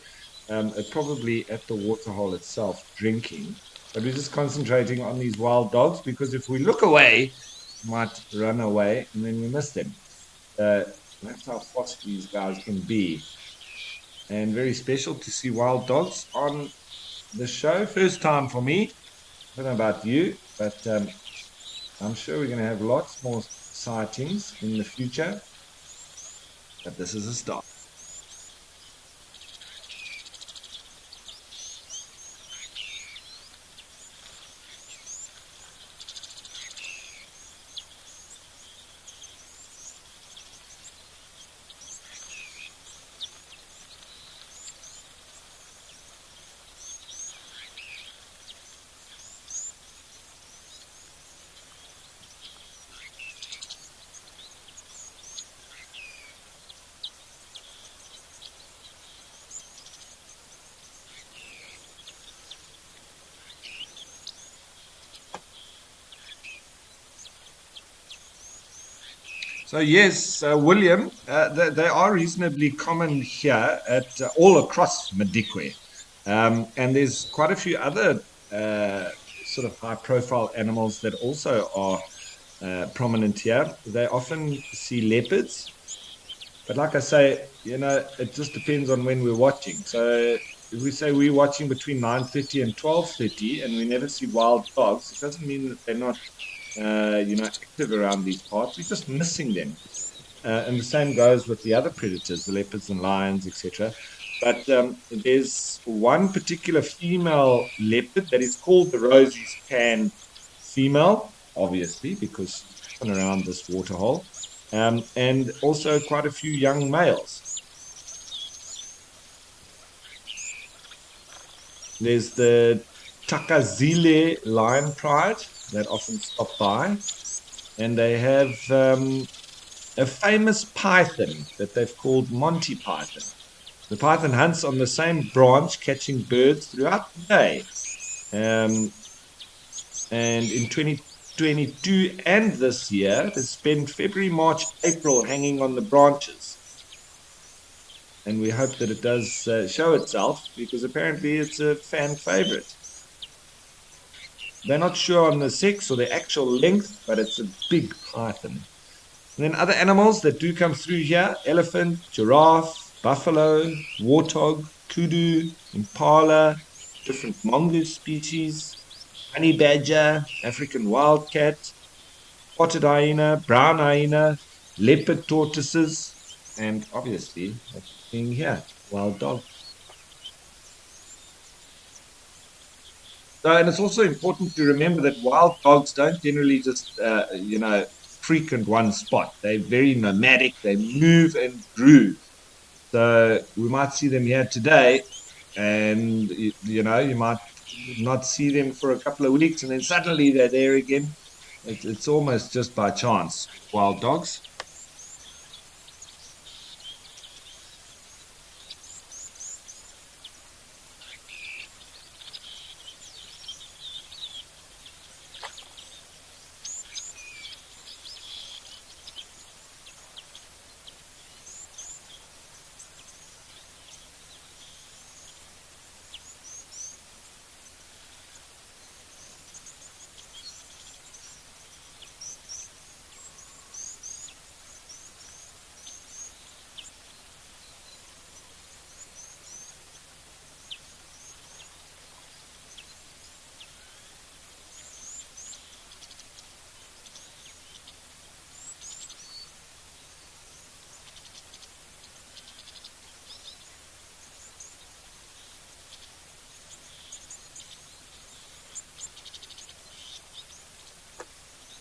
Probably at the waterhole itself drinking. But we're just concentrating on these wild dogs because if we look away, might run away and then we miss them. That's how fast these guys can be. And very special to see wild dogs on the show. First time for me. I don't know about you, but I'm sure we're going to have lots more sightings in the future. But this is a start. So yes, William, they are reasonably common here at all across Madikwe, and there's quite a few other sort of high-profile animals that also are prominent here. They often see leopards, but like I say, it just depends on when we're watching. So if we say we're watching between 9:30 and 12:30, and we never see wild dogs, it doesn't mean that they're not, active around these parts. We're just missing them. And the same goes with the other predators, the leopards and lions, etc. But there's one particular female leopard that is called the Rosie's Pan female, obviously, because she's often around this waterhole, and also quite a few young males. There's the Takazile lion pride that often stop by, and they have a famous python that they've called Monty Python. The python hunts on the same branch, catching birds throughout the day. And in 2022 and this year, they spent February, March, April hanging on the branches. And we hope that it does show itself because apparently it's a fan favorite. They're not sure on the sex or the actual length, but it's a big python. And then other animals that do come through here: elephant, giraffe, buffalo, warthog, kudu, impala, different mongoose species, honey badger, African wildcat, spotted hyena, brown hyena, leopard tortoises, and obviously, what we're seeing here, wild dogs. So, and it's also important to remember that wild dogs don't generally just, frequent one spot. They're very nomadic. They move and groove. So we might see them here today, and you might not see them for a couple of weeks, and then suddenly they're there again. It's almost just by chance. Wild dogs.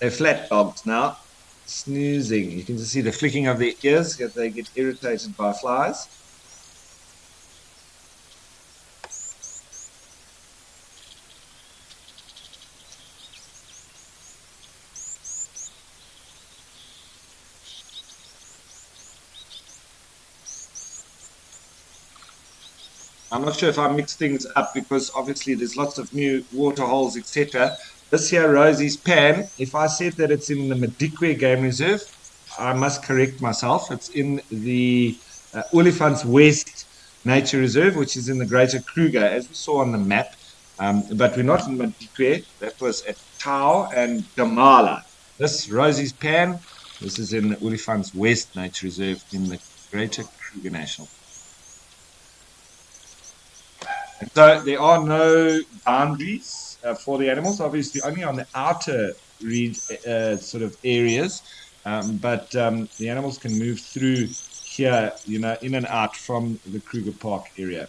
They're flat dogs now, snoozing. You can just see the flicking of their ears because they get irritated by flies. I'm not sure if I mix things up because obviously there's lots of new water holes, etc. This here, Rosie's Pan, if I said that it's in the Madikwe Game Reserve, I must correct myself. It's in the Olifants West Nature Reserve, which is in the Greater Kruger, as we saw on the map. But we're not in Madikwe. That was at Tau and Damala. This Rosie's Pan, this is in the Olifants West Nature Reserve in the Greater Kruger National Park. And so there are no boundaries for the animals, obviously, only on the outer sort of areas. But the animals can move through here, in and out from the Kruger Park area.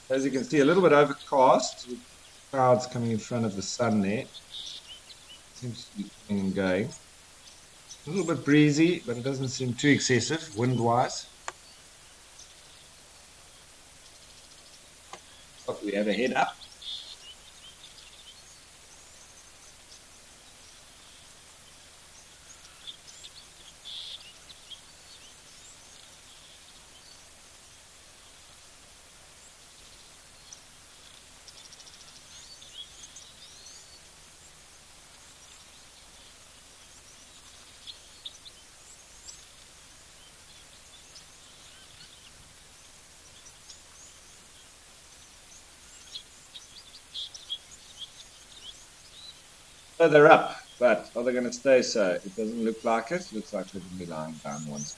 As you can see, a little bit overcast with clouds coming in front of the sun there. Seems to be coming and going. A little bit breezy, but it doesn't seem too excessive wind-wise. But we have a head up. So they're up, but are they going to stay so? It doesn't look like it. Looks like they're going to be lying down once.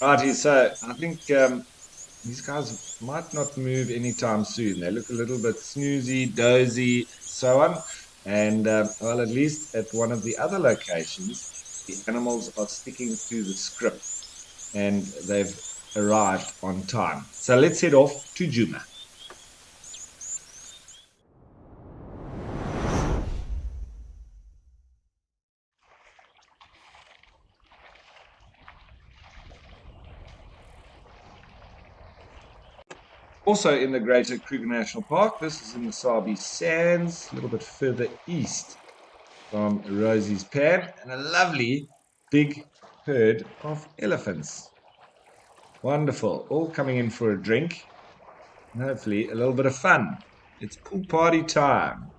Righty, so I think these guys might not move anytime soon. They look a little bit snoozy, dozy, so on. And well, at least at one of the other locations, the animals are sticking to the script and they've arrived on time. So let's head off to Juma. Also in the Greater Kruger National Park, this is in the Sabi Sands, a little bit further east from Rosie's Pan, and a lovely big herd of elephants. Wonderful. All coming in for a drink and hopefully a little bit of fun. It's pool party time.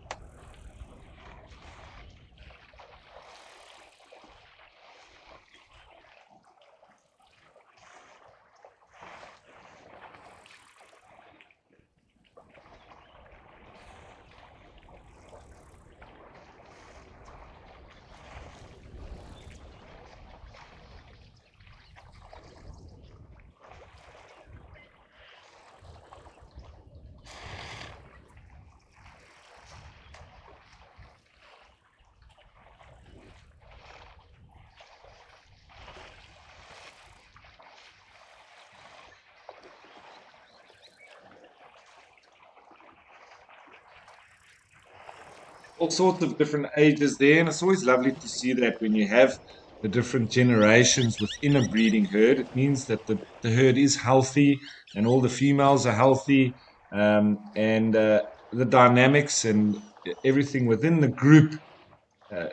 All sorts of different ages there, and it's always lovely to see that when you have the different generations within a breeding herd. It means that the herd is healthy and all the females are healthy, and the dynamics and everything within the group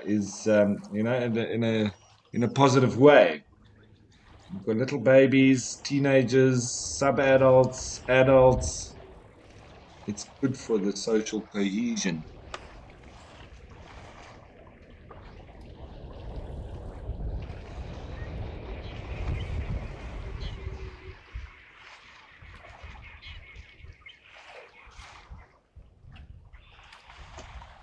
is in a positive way. You've got little babies, teenagers, sub-adults, adults. It's good for the social cohesion.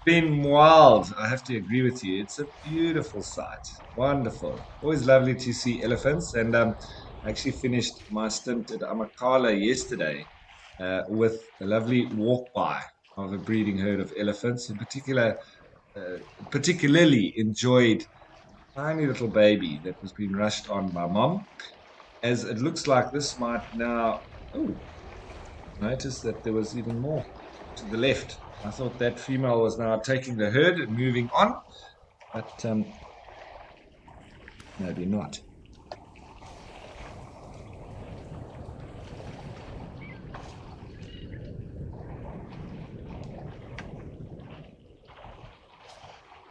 Been wild. I have to agree with you. It's a beautiful sight. Wonderful. Always lovely to see elephants. And I actually finished my stint at Amakala yesterday with a lovely walk by of a breeding herd of elephants. In particular, uh, particularly enjoyed a tiny little baby that was being rushed on by mom. As it looks like this might now. Oh, notice that there was even more to the left. I thought that female was now taking the herd and moving on, but maybe not.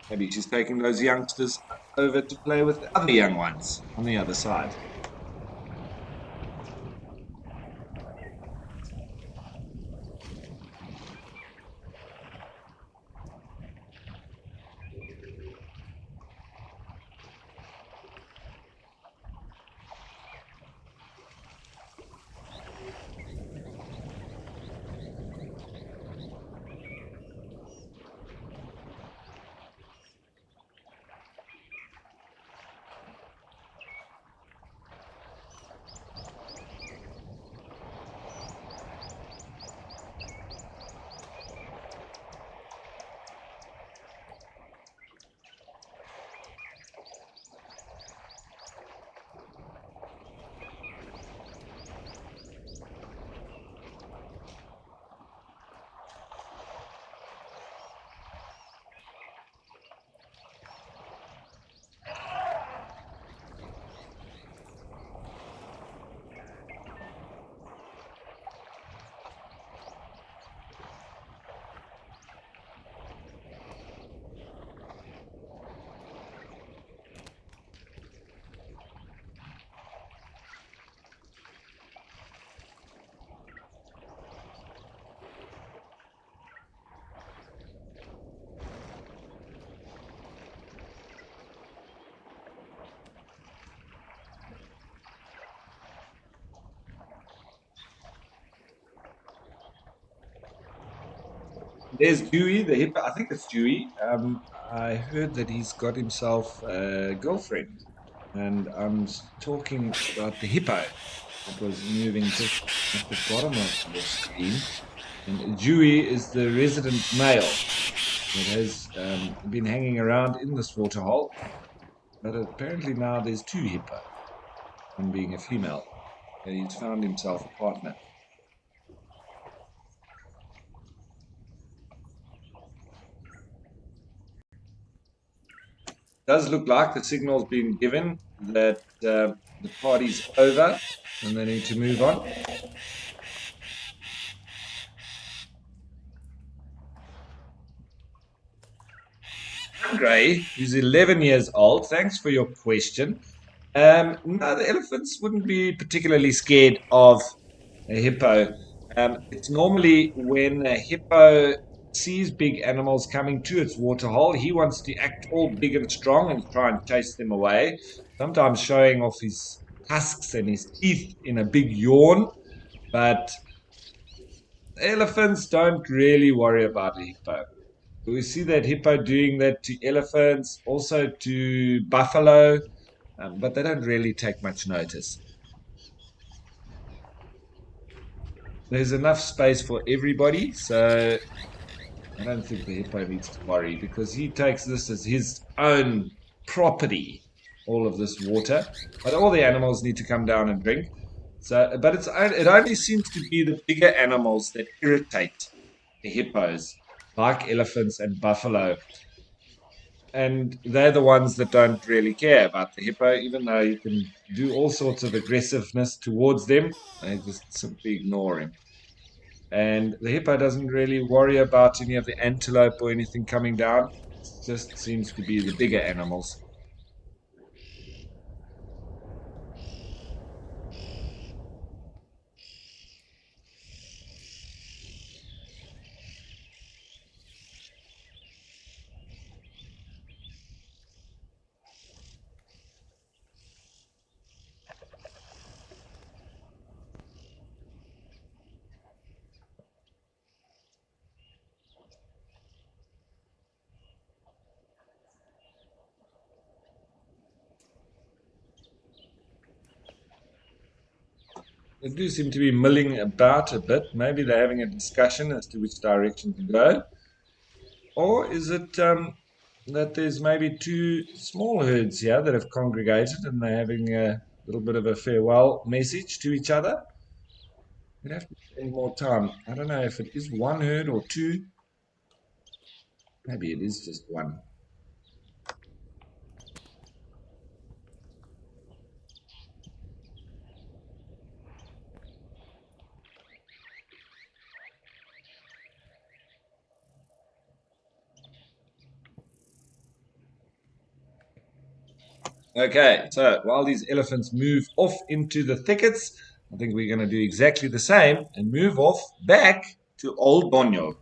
Maybe she's taking those youngsters over to play with the other young ones on the other side. There's Dewey, the hippo. I think it's Dewey. I heard that he's got himself a girlfriend. And I'm talking about the hippo that was moving just at the bottom of your screen. And Dewey is the resident male that has been hanging around in this waterhole. But apparently now there's two hippo, one being a female. And he's found himself a partner. Does look like the signal's been given that the party's over and they need to move on. Gray, who's 11 years old, thanks for your question. No, the elephants wouldn't be particularly scared of a hippo. It's normally when a hippo sees big animals coming to its waterhole, he wants to act all big and strong and try and chase them away, sometimes showing off his tusks and his teeth in a big yawn. But elephants don't really worry about a hippo. We see that hippo doing that to elephants, also to buffalo, but they don't really take much notice. There's enough space for everybody, so I don't think the hippo needs to worry because he takes this as his own property, all of this water. But all the animals need to come down and drink. So, but it only seems to be the bigger animals that irritate the hippos, like elephants and buffalo. And they're the ones that don't really care about the hippo, even though you can do all sorts of aggressiveness towards them. They just simply ignore him. And the hippo doesn't really worry about any of the antelope or anything coming down. It just seems to be the bigger animals. They do seem to be milling about a bit. Maybe they're having a discussion as to which direction to go. Or is it that there's maybe two small herds here that have congregated and they're having a little bit of a farewell message to each other? We'd have to spend more time. I don't know if it is one herd or two. Maybe it is just one. Okay, so while these elephants move off into the thickets, I think we're going to do exactly the same and move off back to Old Bonyo.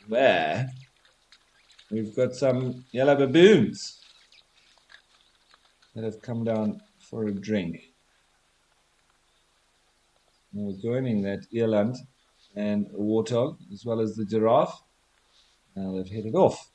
There, we've got some yellow baboons that have come down for a drink. And we're joining that eland and a warthog, as well as the giraffe. Now they've headed off.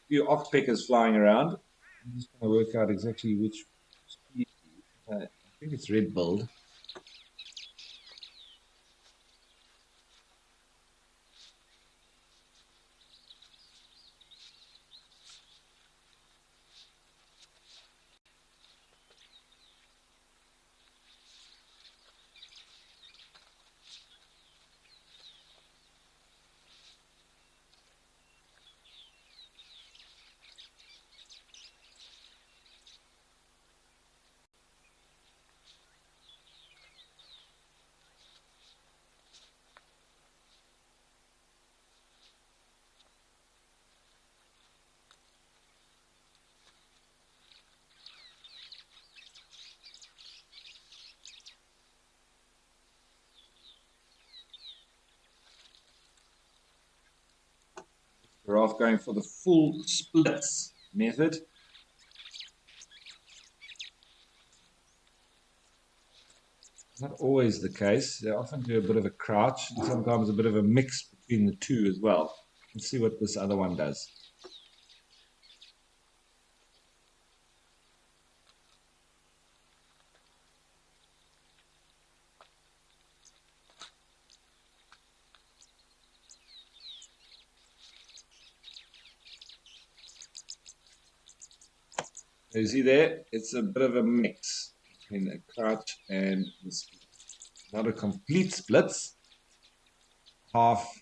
few oxpeckers flying around. I'm just going to work out exactly which species. I think it's red-billed. Giraffe going for the full splits method. Not always the case. They often do a bit of a crouch and sometimes a bit of a mix between the two as well. Let's see what this other one does. You see there? It's a bit of a mix between a crouch and the split. Not a complete splits. Half.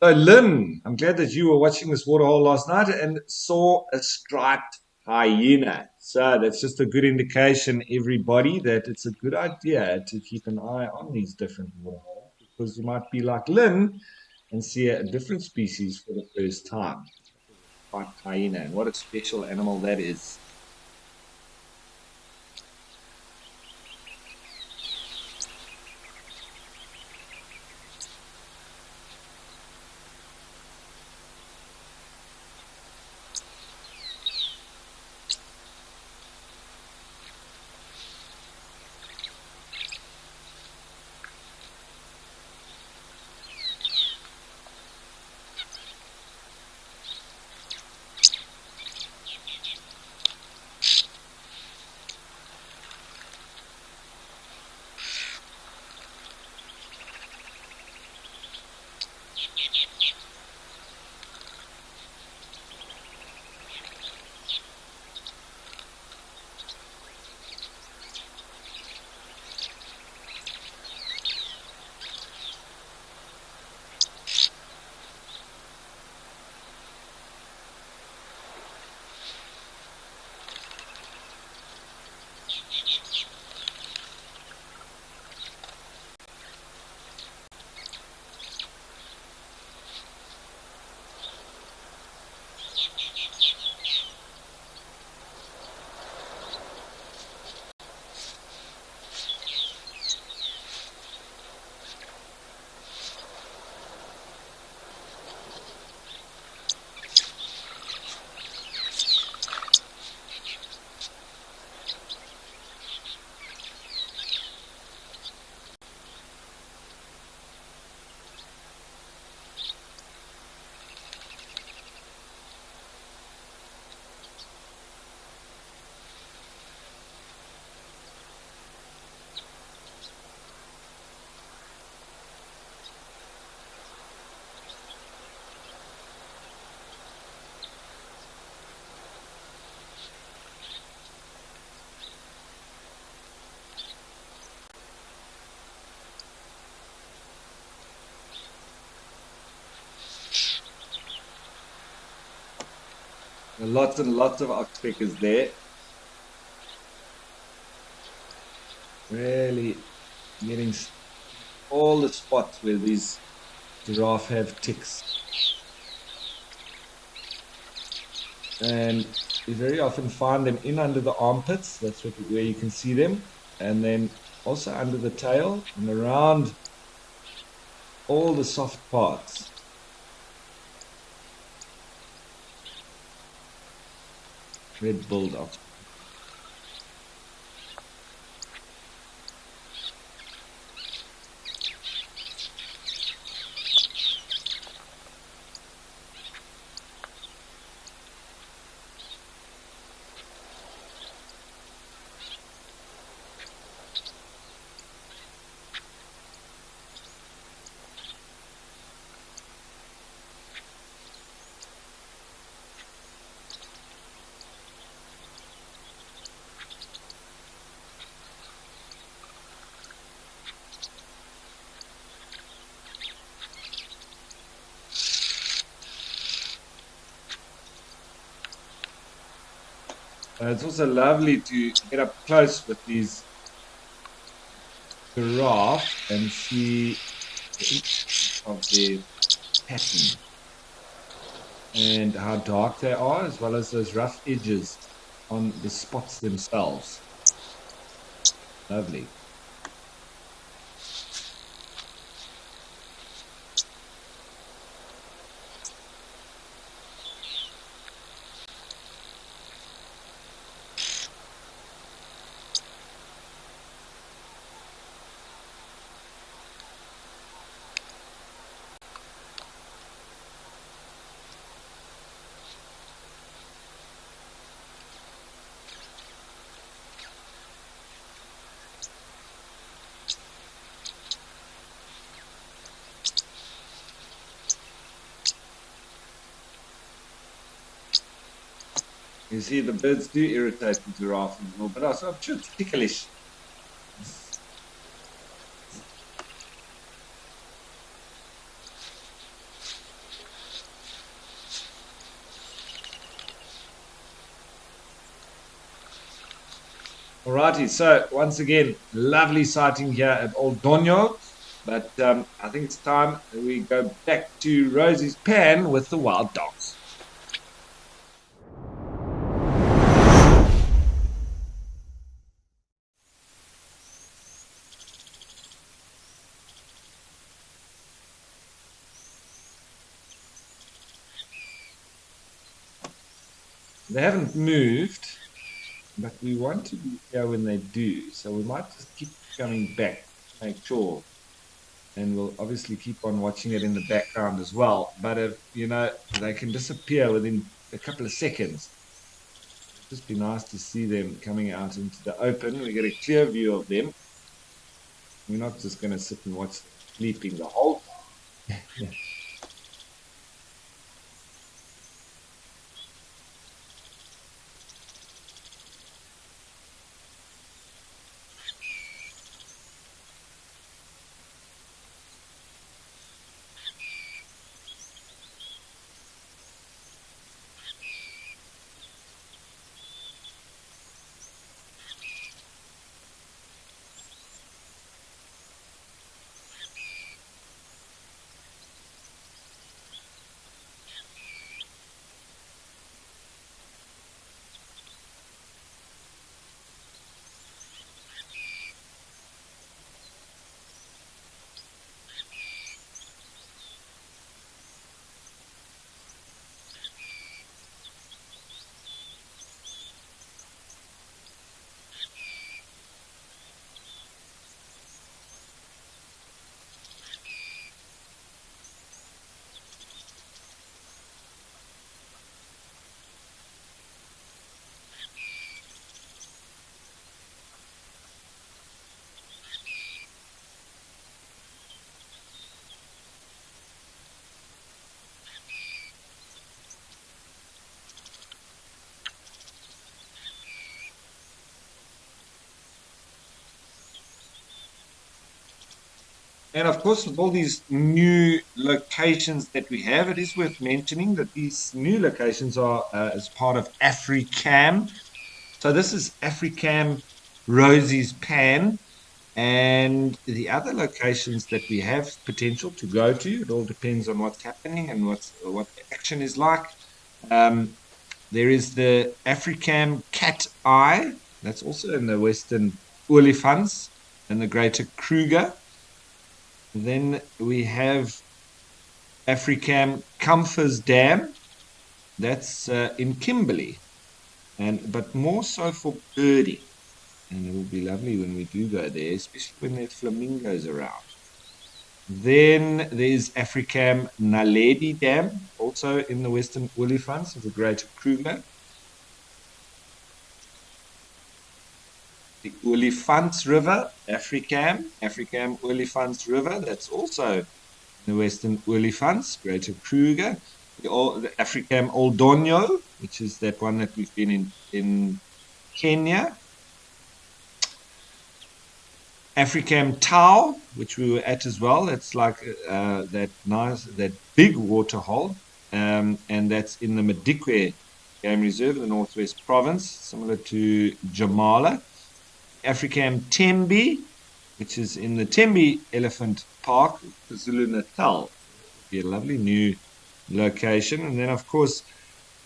So, Lynn, I'm glad that you were watching this waterhole last night and saw a striped hyena. So, that's just a good indication, everybody, that it's a good idea to keep an eye on these different waterholes because you might be like Lynn and see a different species for the first time. Striped hyena, and what a special animal that is. Lots and lots of oxpeckers there. Really getting all the spots where these giraffe have ticks. And you very often find them in under the armpits. That's where you can see them. And then also under the tail and around all the soft parts. Red bulldogs. It's also lovely to get up close with these giraffe and see the intricacies of their pattern and how dark they are, as well as those rough edges on the spots themselves. Lovely. You see, the birds do irritate the giraffe a little bit. Also, I'm sure it's ticklish. Alrighty, so once again, lovely sighting here at Old Donyo. But I think it's time we go back to Rosie's pan with the wild dogs. They haven't moved, but we want to be here when they do. So we might just keep coming back to make sure. And we'll obviously keep on watching it in the background as well. But if, they can disappear within a couple of seconds. It'd just be nice to see them coming out into the open. We get a clear view of them. We're not just going to sit and watch them sleeping the whole time. And of course, with all these new locations that we have, it is worth mentioning that these new locations are as part of AfriCam. So this is AfriCam Rosie's Pan, and the other locations that we have potential to go to. It all depends on what's happening and what the action is like. Um, There is the African cat eye. That's also in the Western olifants and the greater Kruger. Then we have African Comfers Dam. That's in Kimberley, but more so for birding. And it will be lovely when we do go there, especially when there's flamingos around. Then there's Africam Naledi Dam, also in the Western Olifants of the Greater Kruger. The Olifants River, Africam Olifants River, that's also in the Western Olifants, Greater Kruger. The Africam Old Donyo, which is that one that we've been in Kenya. Africam Tau, which we were at as well. That's like that big waterhole, and that's in the Madikwe Game Reserve, the Northwest Province, similar to Jamala. Africam Tembe, which is in the Tembe Elephant Park, KwaZulu-Natal. Be a lovely new location. And then, of course,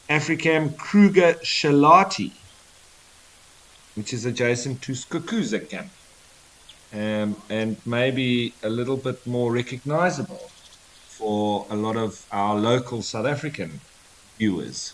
Africam Kruger Shalati, which is adjacent to Skukuza Camp. And maybe a little bit more recognizable for a lot of our local South African viewers.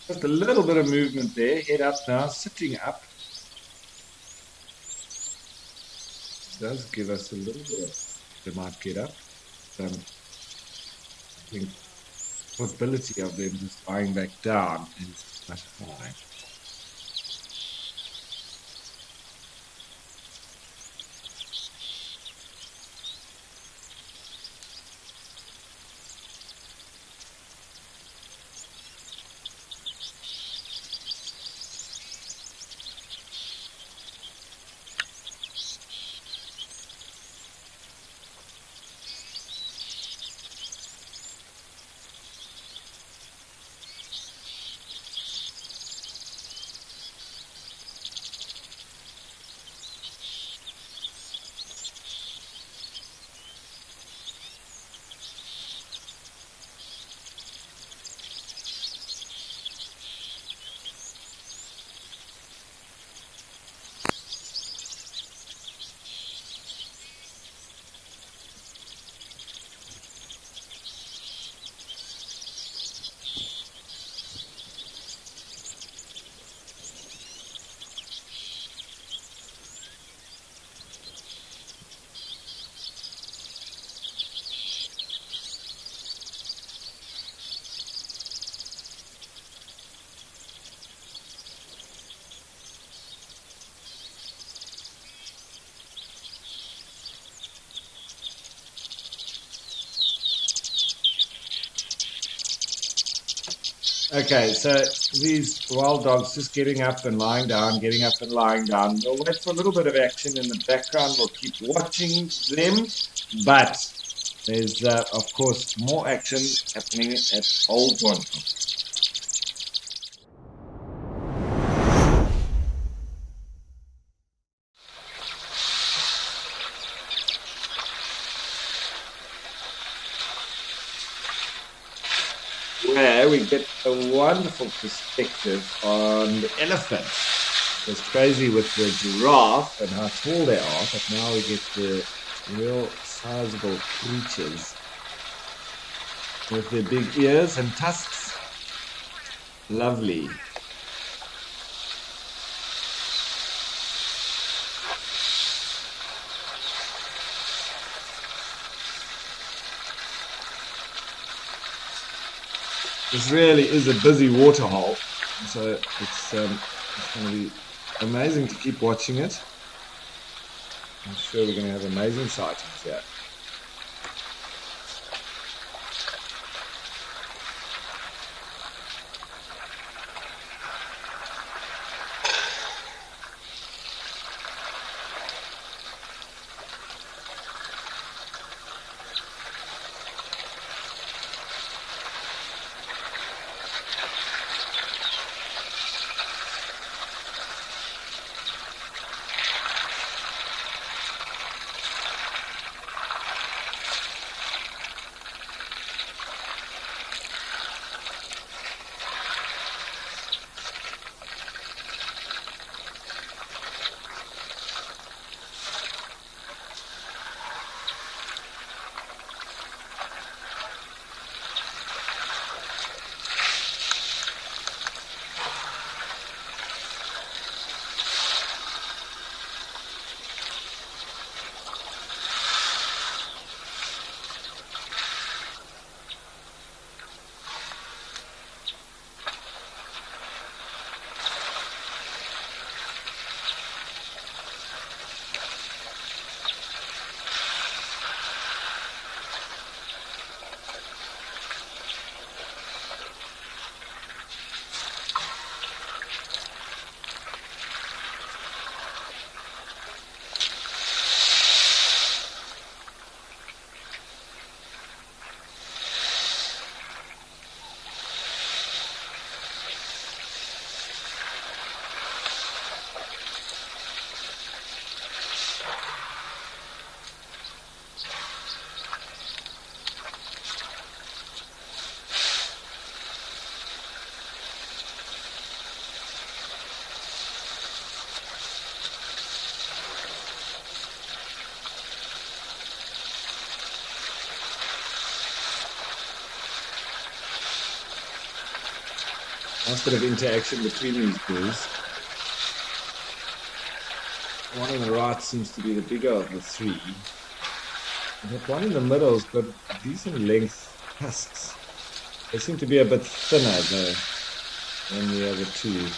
Just a little bit of movement there. Head up now, sitting up. Does give us a little bit of, they might get up. I think the probability of them just lying back down is quite high. Okay, so these wild dogs just getting up and lying down, getting up and lying down. We'll wait for a little bit of action in the background. We'll keep watching them, but there's, of course, more action happening at Old Waterhole. Where we get a wonderful perspective on the elephants. It was crazy with the giraffe and how tall they are, but now we get the real sizable creatures with their big ears and tusks. Lovely. This really is a busy waterhole, so it's going to be amazing to keep watching it. I'm sure we're going to have amazing sightings here. Nice bit of interaction between these bulls. One on the right seems to be the bigger of the three. And that one in the middle's got decent length tusks. They seem to be a bit thinner though than the other two.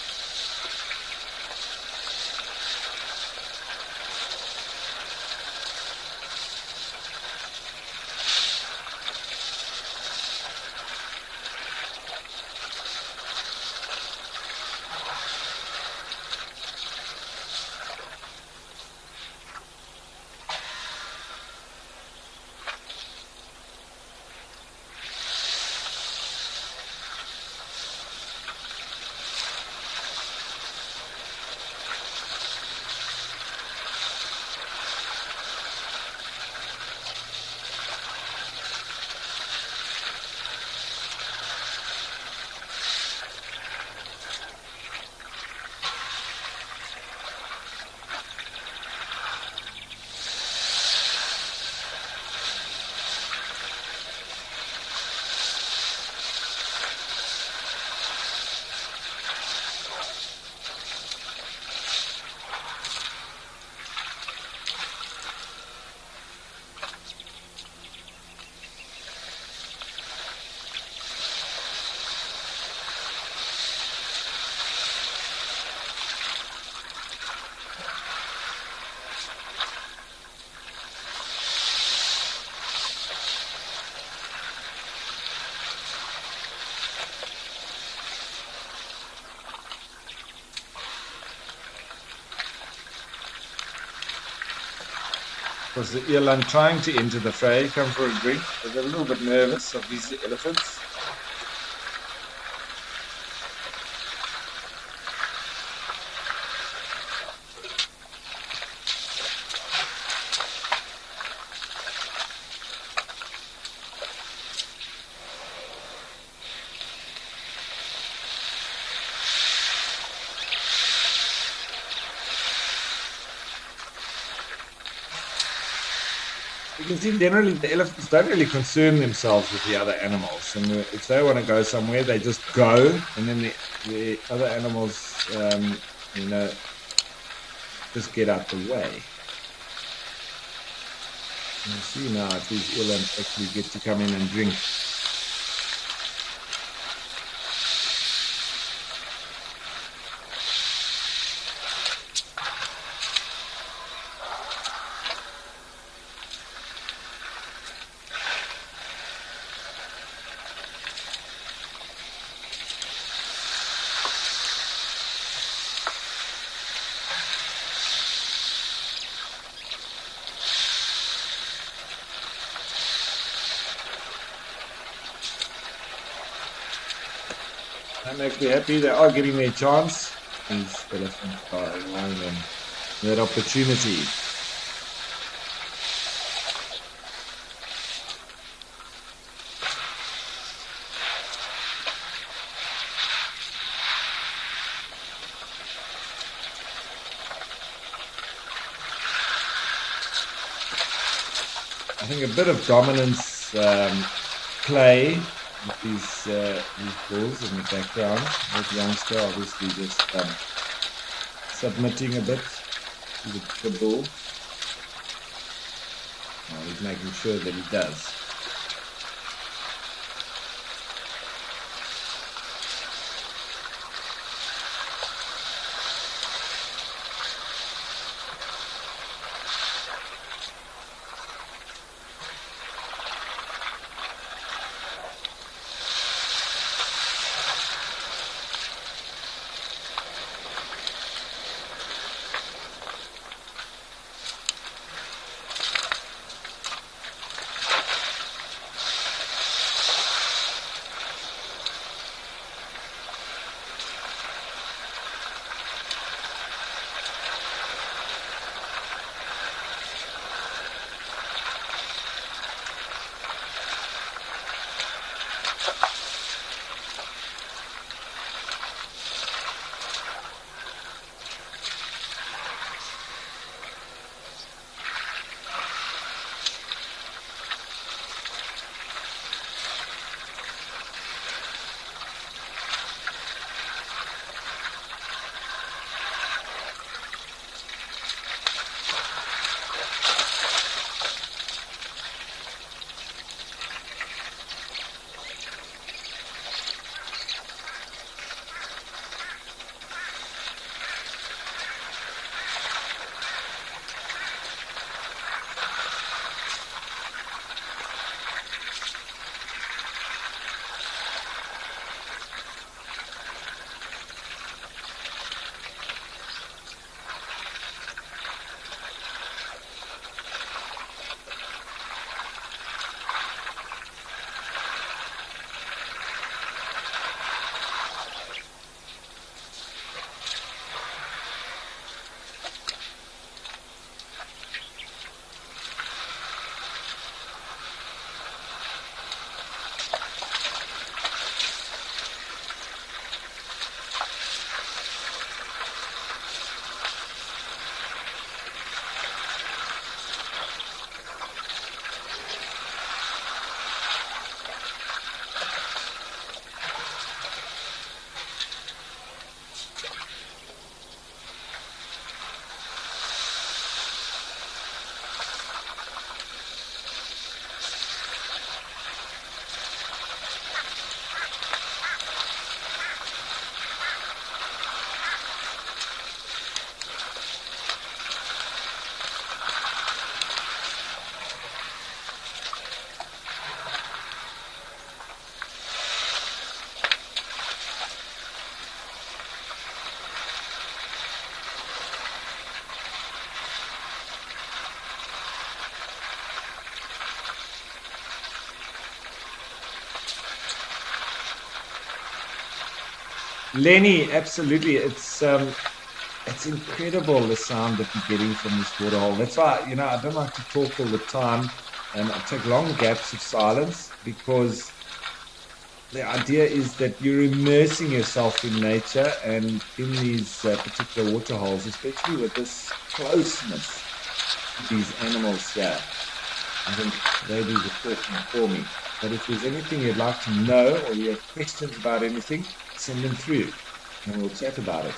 Was the eland trying to enter the fray, come for a drink, but they're a little bit nervous of these elephants. You can see generally the elephants don't really concern themselves with the other animals, and if they want to go somewhere, they just go, and then the other animals, you know, just get out the way. You see now if these elands actually get to come in and drink. That makes me happy. They are getting their chance. These elephants are allowing them that opportunity. I think a bit of dominance play with these bulls in the background. That youngster obviously just submitting a bit to the bull. Oh, he's making sure that he does. Lenny, absolutely. It's incredible the sound that you're getting from this waterhole. That's why, I don't like to talk all the time. I take long gaps of silence because the idea is that you're immersing yourself in nature and in these particular waterholes, especially with this closeness to these animals here. I think they do the talking for me. But if there's anything you'd like to know or you have questions about anything, send them through and we'll chat about it.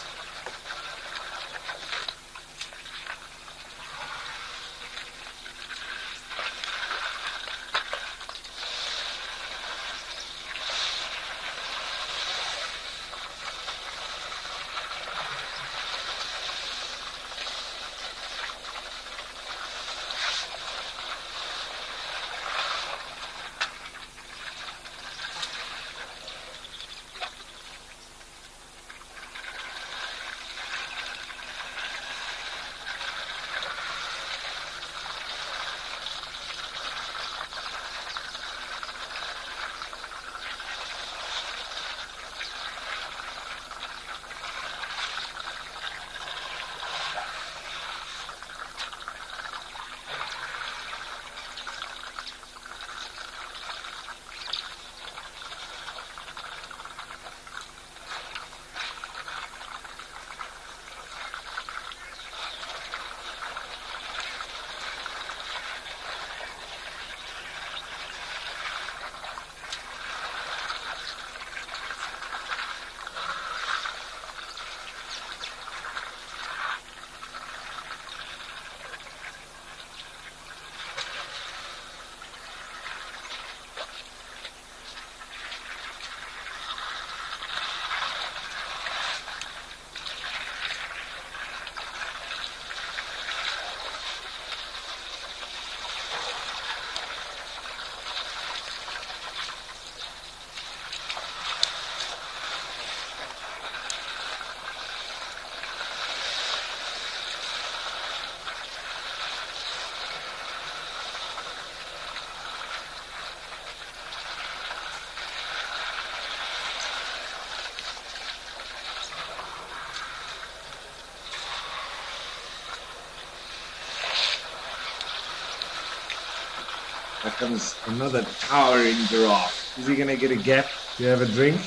Here comes another towering giraffe. Is he going to get a gap to have a drink?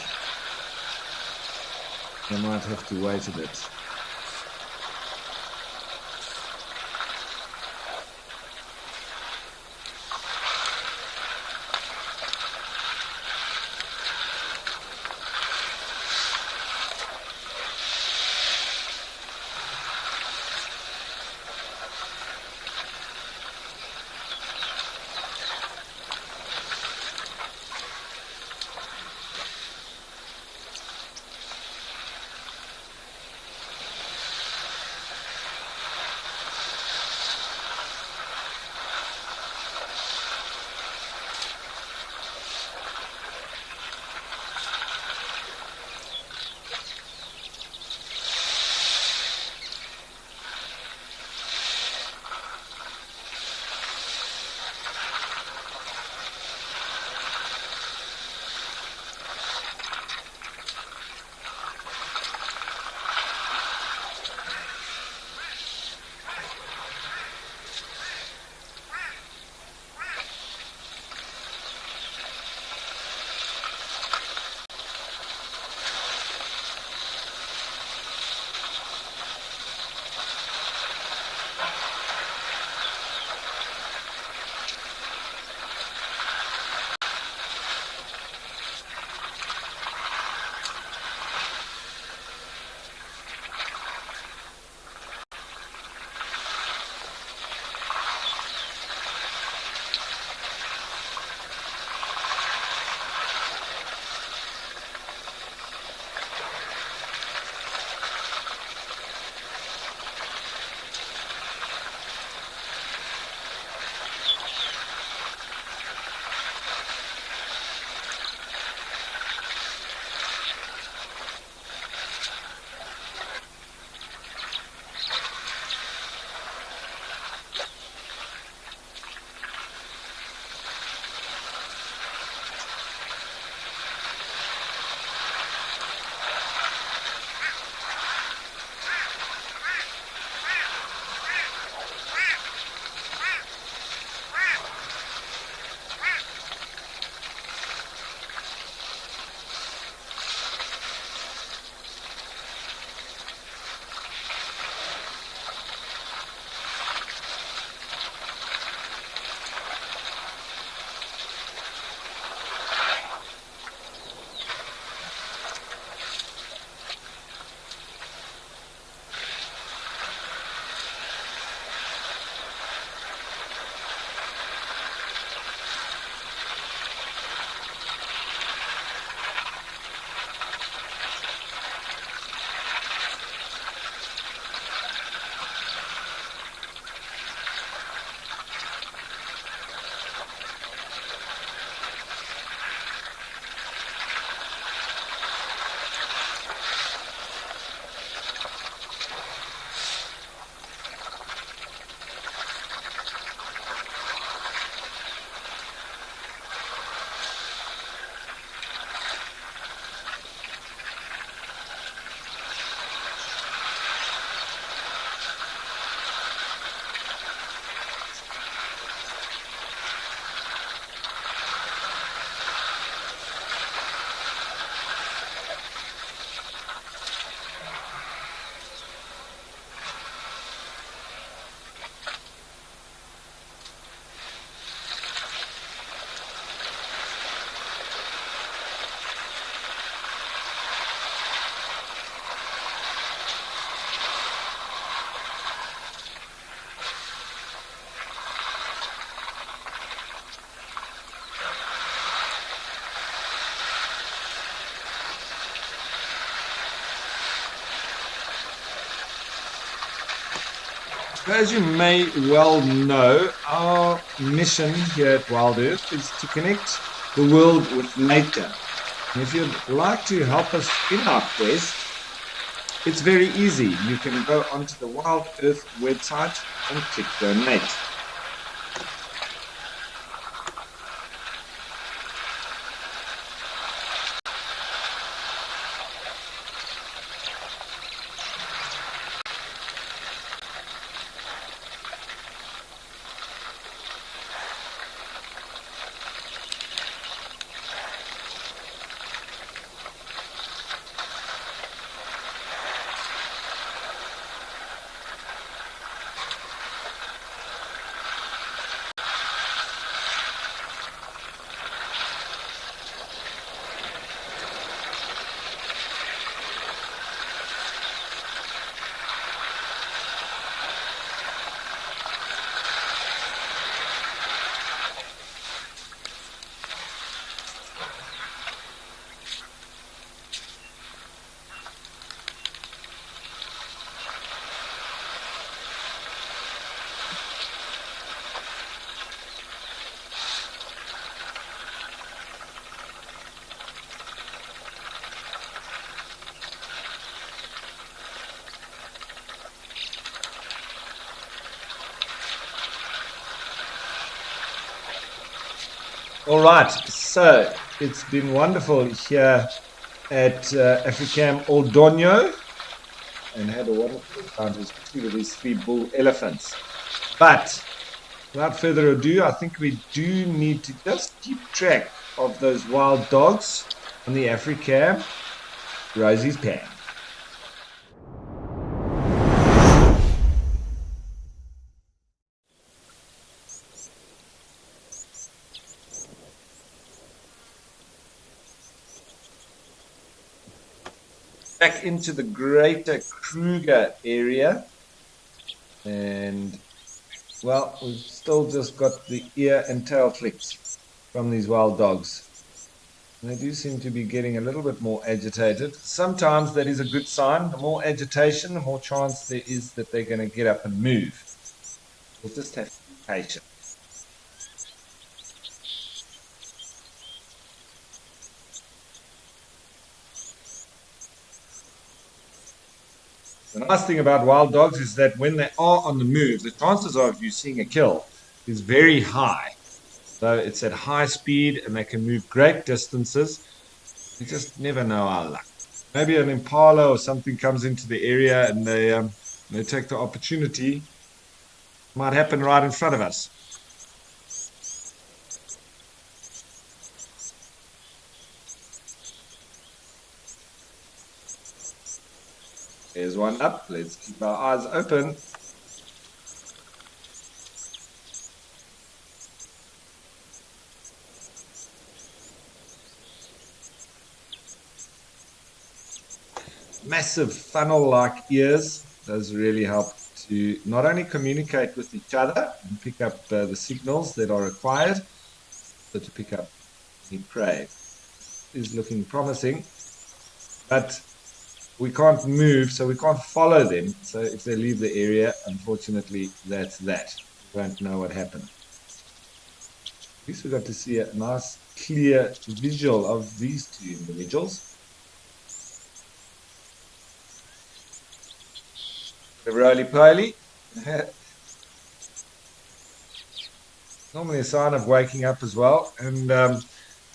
I might have to wait a bit. As you may well know, our mission here at WildEarth is to connect the world with nature. And if you'd like to help us in our quest, it's very easy. You can go onto the WildEarth website and click donate. All right, so it's been wonderful here at Africam Oldonyo and had a wonderful time, especially with these 3 bull elephants. But without further ado, I think we do need to just keep track of those wild dogs on the Africam Rosie's Pan. Back into the greater Kruger area, and well, we've still just got the ear and tail flicks from these wild dogs. And they do seem to be getting a little bit more agitated. Sometimes that is a good sign. The more agitation, the more chance there is that they're going to get up and move. We'll just have to be patient. The nice thing about wild dogs is that when they are on the move, the chances of you seeing a kill is very high. So it's at high speed and they can move great distances. You just never know our luck. Maybe an impala or something comes into the area and they take the opportunity. It might happen right in front of us. There's one up. Let's keep our eyes open. Massive funnel-like ears does really help to not only communicate with each other and pick up the signals that are required, but to pick up any prey. Is looking promising, but we can't move, so we can't follow them. So if they leave the area, unfortunately, that's that. We won't know what happened. At least we got to see a nice, clear visual of these 2 individuals. The roly-poly. Normally a sign of waking up as well. And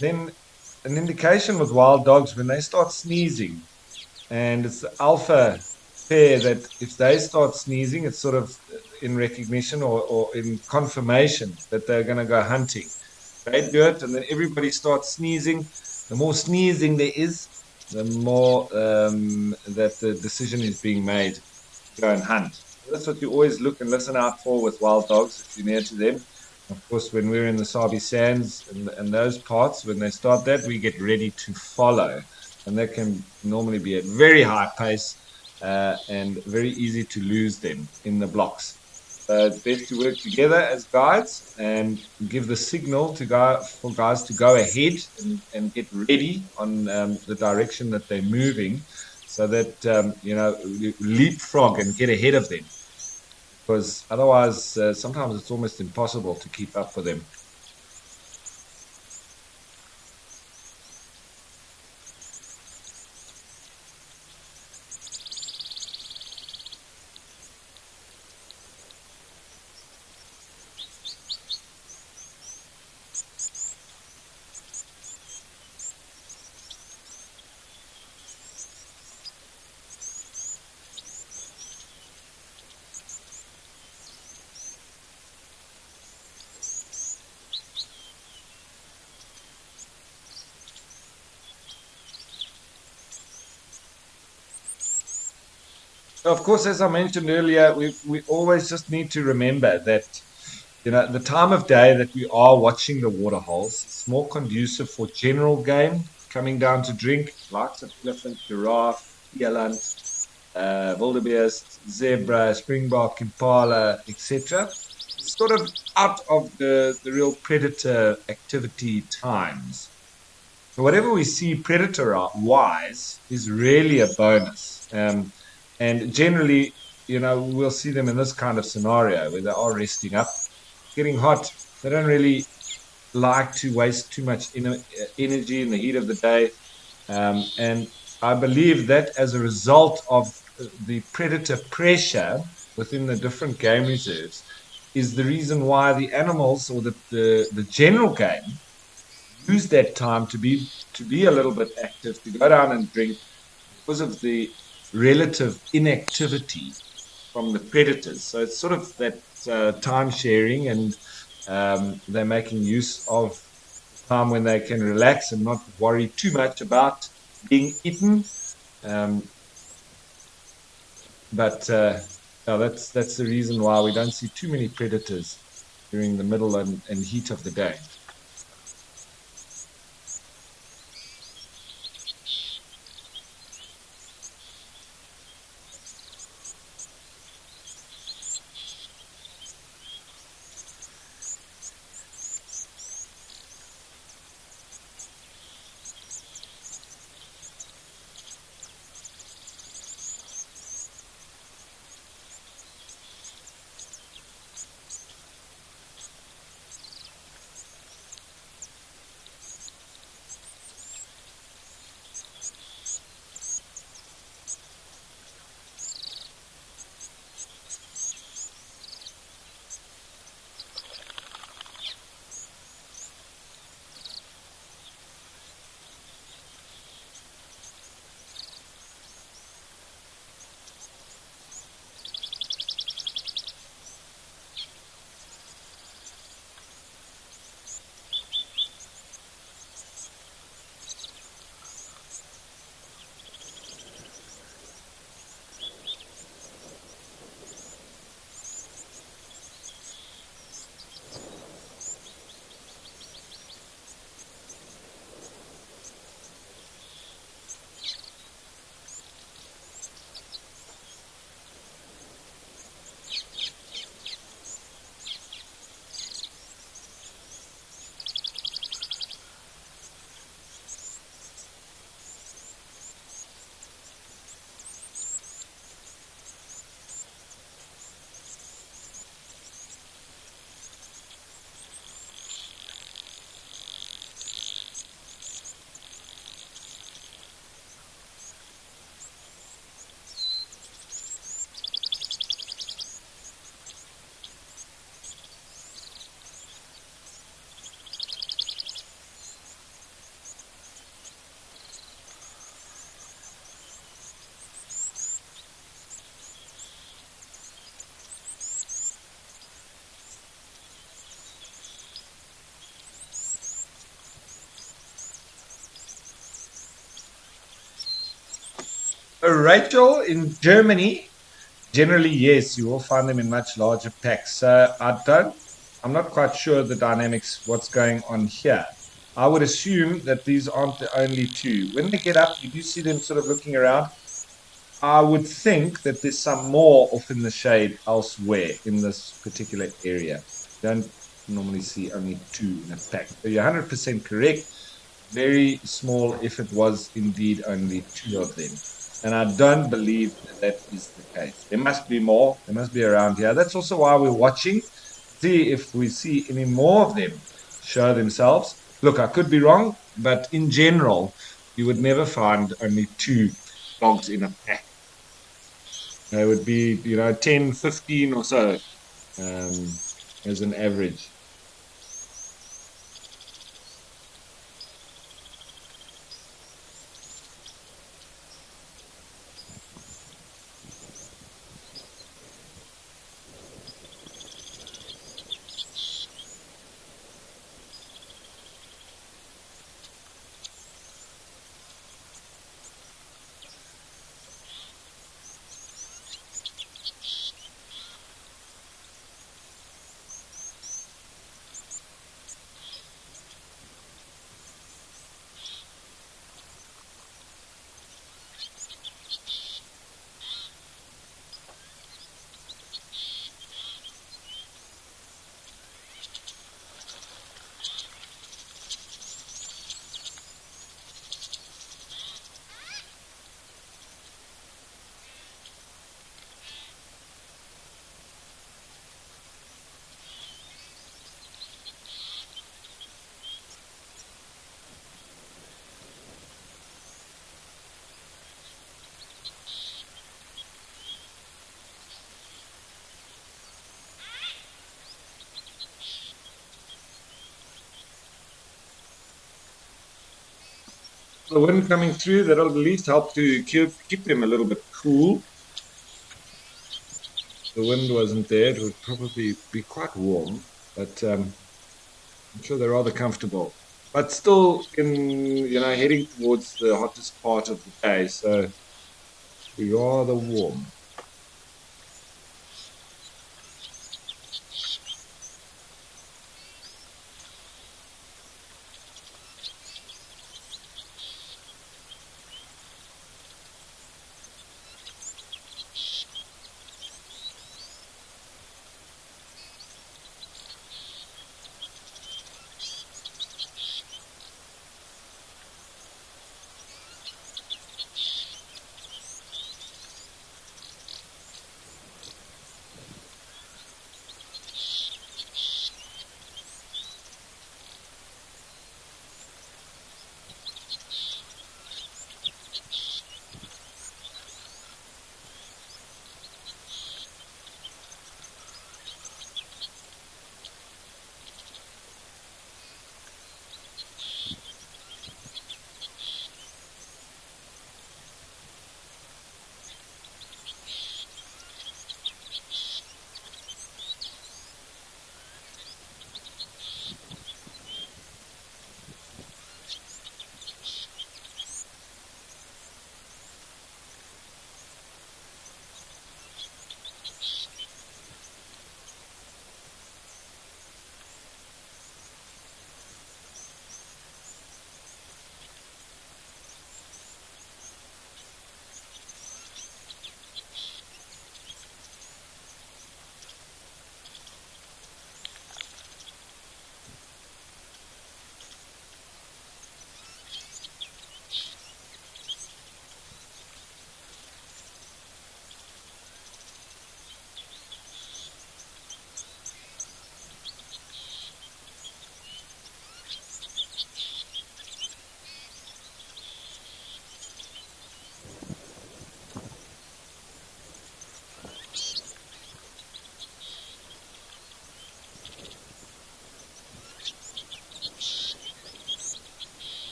then an indication with wild dogs when they start sneezing. And it's the alpha pair that if they start sneezing, it's sort of in recognition or in confirmation that they're going to go hunting. They do it, and then everybody starts sneezing. The more sneezing there is, the more that the decision is being made to go and hunt. So that's what you always look and listen out for with wild dogs if you're near to them. Of course, when we're in the Sabi Sands and those parts, when they start that, we get ready to follow. And that can normally be at very high pace and very easy to lose them in the blocks. So it's best to work together as guides and give the signal for guys to go ahead and get ready on the direction that they're moving, so that leapfrog and get ahead of them. because otherwise, sometimes it's almost impossible to keep up with them. Of course, as I mentioned earlier, we always just need to remember that the time of day that we are watching the water holes is more conducive for general game coming down to drink, likes of elephant, giraffe, eland, wildebeest, zebra, springbok, impala, etc. It's sort of out of the real predator activity times. So whatever we see predator wise is really a bonus. And generally, we'll see them in this kind of scenario where they are resting up, getting hot. They don't really like to waste too much energy in the heat of the day. And I believe that as a result of the predator pressure within the different game reserves is the reason why the animals or the general game use that time to be a little bit active, to go down and drink because of the relative inactivity from the predators. So it's sort of that time sharing, and they're making use of the time when they can relax and not worry too much about being eaten. Um, but no, that's the reason why we don't see too many predators during the middle and heat of the day. Rachel, in Germany, generally, yes, you will find them in much larger packs. So I'm not quite sure the dynamics, what's going on here. I would assume that these aren't the only two. When they get up, you do see them sort of looking around. I would think that there's some more off in the shade elsewhere in this particular area. Don't normally see only two in a pack. So you're 100% correct. Very small if it was indeed only two of them. And I don't believe that is the case. There must be more. There must be around here. That's also why we're watching, see if we see any more of them show themselves. Look, I could be wrong, but in general, you would never find only two dogs in a pack. There would be, 10, 15 or so um, as an average. The wind coming through, that'll at least help to keep them a little bit cool. The wind wasn't there, it would probably be quite warm, but I'm sure they're rather comfortable. But still heading towards the hottest part of the day, so be rather warm.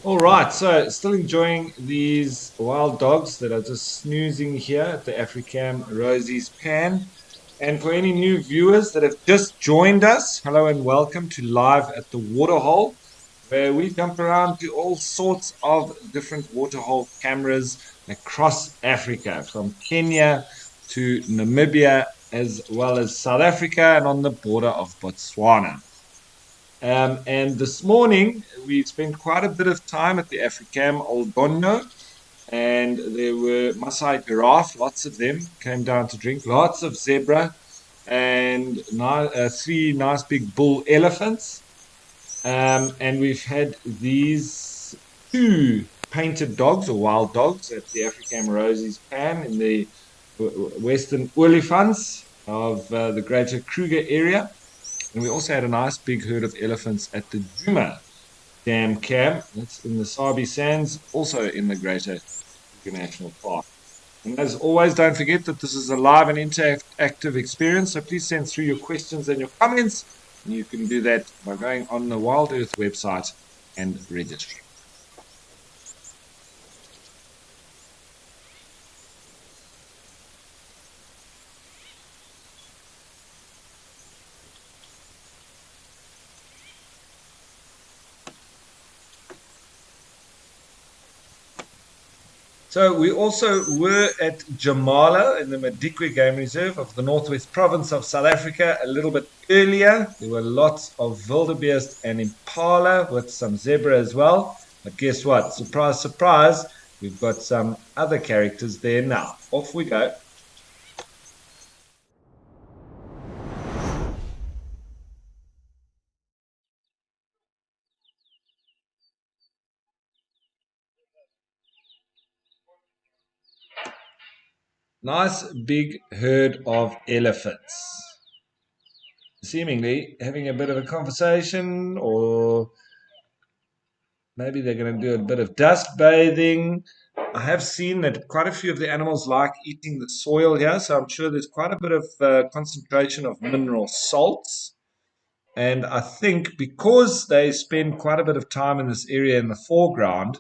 All right, so still enjoying these wild dogs that are just snoozing here at the Africam Rosie's Pan. And for any new viewers that have just joined us, hello and welcome to Live at the Waterhole, where we jump around to all sorts of different waterhole cameras across Africa, from Kenya to Namibia, as well as South Africa and on the border of Botswana. And this morning, we spent quite a bit of time at the Africam Oldono, and there were Maasai giraffe, lots of them came down to drink, lots of zebra, and three nice big bull elephants. And we've had these two painted dogs or wild dogs at the Africam Rosie's Pan in the Western Olifants of the Greater Kruger area. And we also had a nice big herd of elephants at the Djuma Dam Camp. That's in the Sabi Sands, also in the Greater Kruger National Park. And as always, don't forget that this is a live and interactive experience. So please send through your questions and your comments. And you can do that by going on the WildEarth website and registering. So we also were at Jamala in the Madikwe Game Reserve of the Northwest Province of South Africa a little bit earlier. There were lots of wildebeest and impala with some zebra as well. But guess what? Surprise, surprise, we've got some other characters there now. Off we go. Nice big herd of elephants. Seemingly having a bit of a conversation, or maybe they're going to do a bit of dust bathing. I have seen that quite a few of the animals like eating the soil here, so I'm sure there's quite a bit of concentration of mineral salts. And I think because they spend quite a bit of time in this area in the foreground,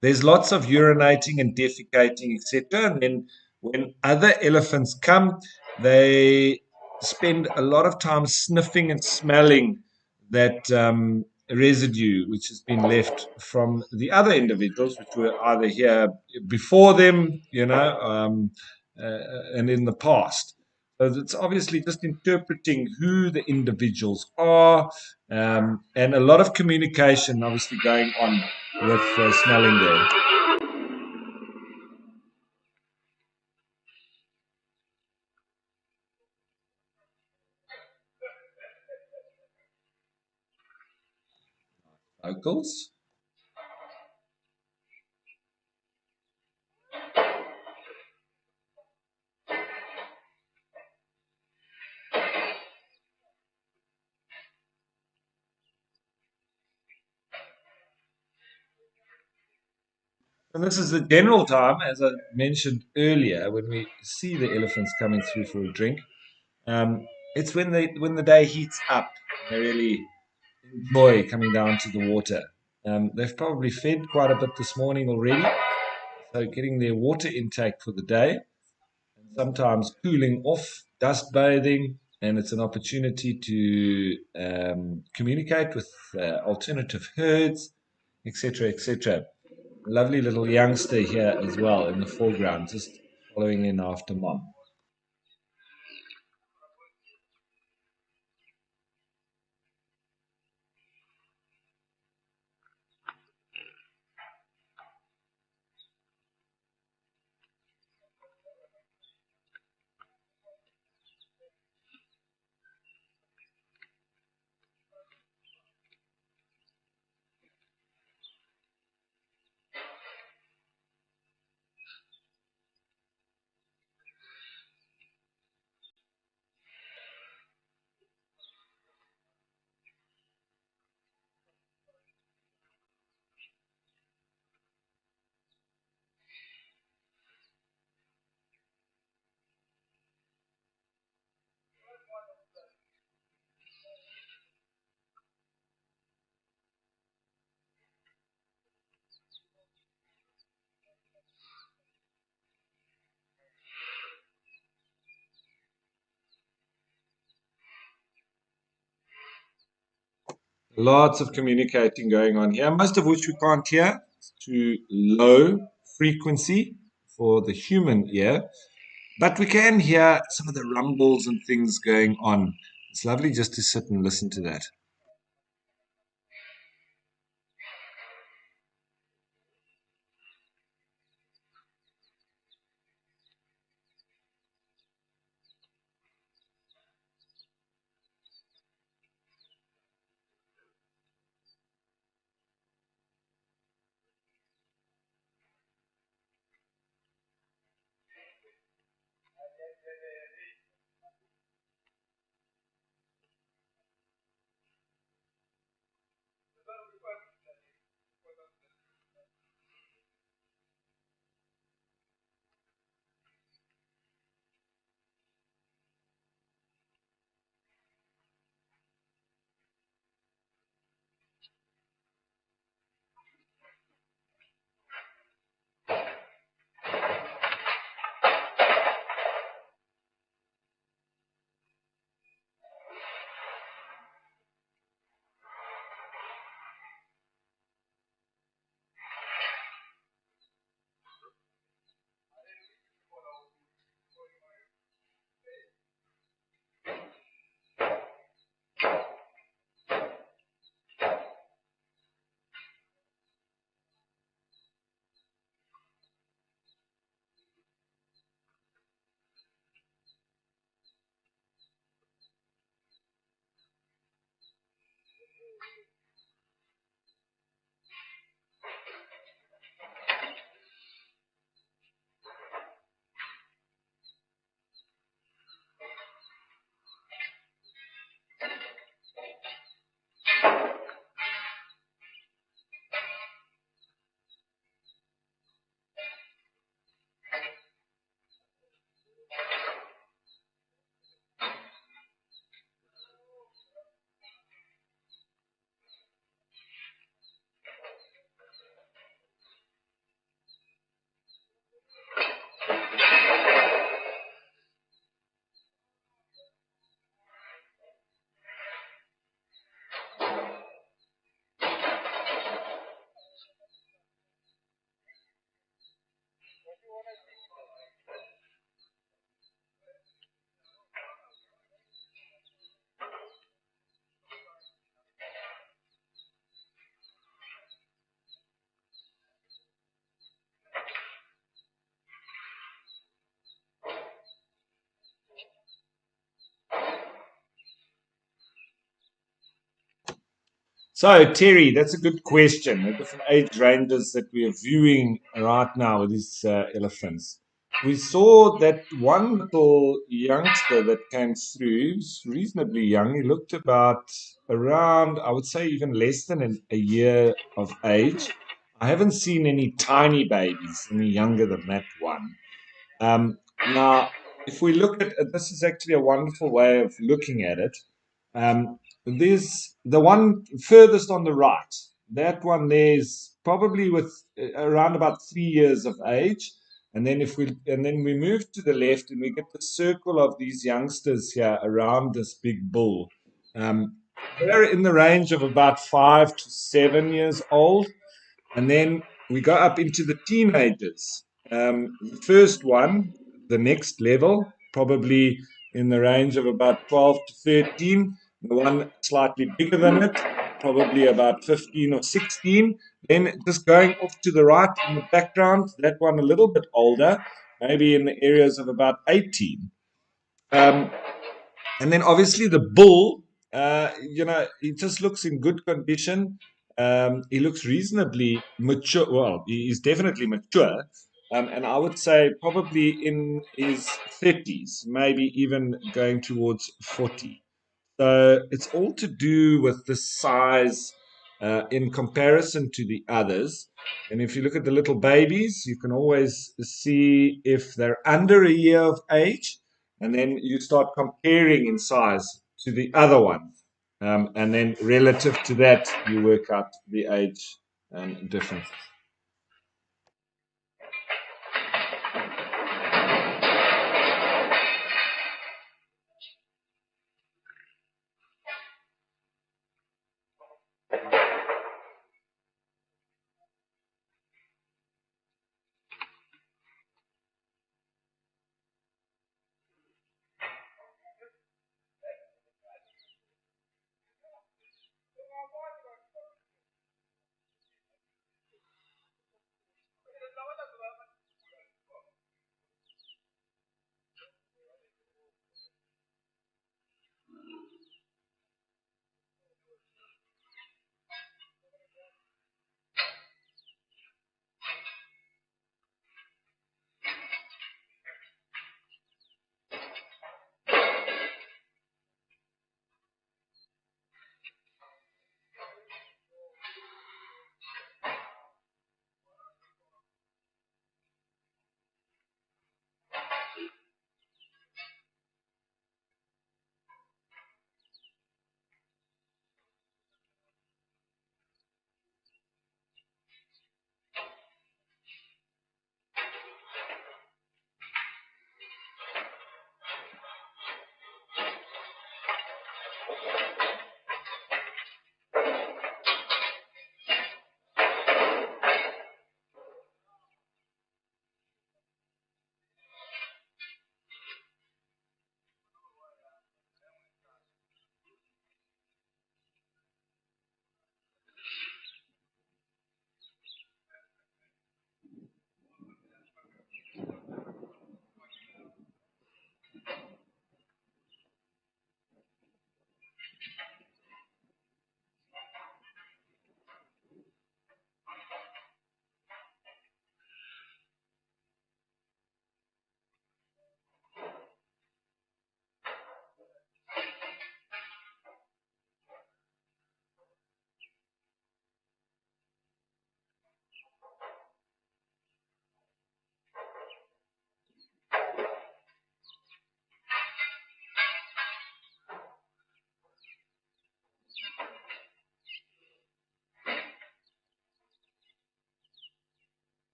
there's lots of urinating and defecating, etc. And then when other elephants come, they spend a lot of time sniffing and smelling that residue which has been left from the other individuals, which were either here before them, and in the past. So it's obviously just interpreting who the individuals are, and a lot of communication obviously going on with smelling there. Locals. And this is the general time, as I mentioned earlier, when we see the elephants coming through for a drink. Um, it's when the day heats up, they really enjoy coming down to the water. They've probably fed quite a bit this morning already, so getting their water intake for the day, and sometimes cooling off, dust bathing, and it's an opportunity to communicate with alternative herds, etc., etc. Lovely little youngster here as well in the foreground, just following in after mom. Lots of communicating going on here, most of which we can't hear. It's too low frequency for the human ear, but we can hear some of the rumbles and things going on. It's lovely just to sit and listen to that. So, Terry, that's a good question. The different age ranges that we are viewing right now with these elephants. We saw that one little youngster that came through, he was reasonably young. He looked about around, I would say, even less than a year of age. I haven't seen any tiny babies any younger than that one. Now, if we look at this, is actually a wonderful way of looking at it. There's the one furthest on the right. That one there's probably with around about 3 years of age. And then we move to the left and we get the circle of these youngsters here around this big bull. Um, they're in the range of about 5 to 7 years old. And then we go up into the teenagers. The first one, the next level, probably in the range of about 12 to 13. The one slightly bigger than it, probably about 15 or 16. Then just going off to the right in the background, that one a little bit older, maybe in the areas of about 18. Um, and then obviously the bull, he just looks in good condition. He looks reasonably mature. Well, he's definitely mature. And I would say probably in his 30s, maybe even going towards 40. So it's all to do with the size in comparison to the others. And if you look at the little babies, you can always see if they're under a year of age, and then you start comparing in size to the other one. And then relative to that, you work out the age difference.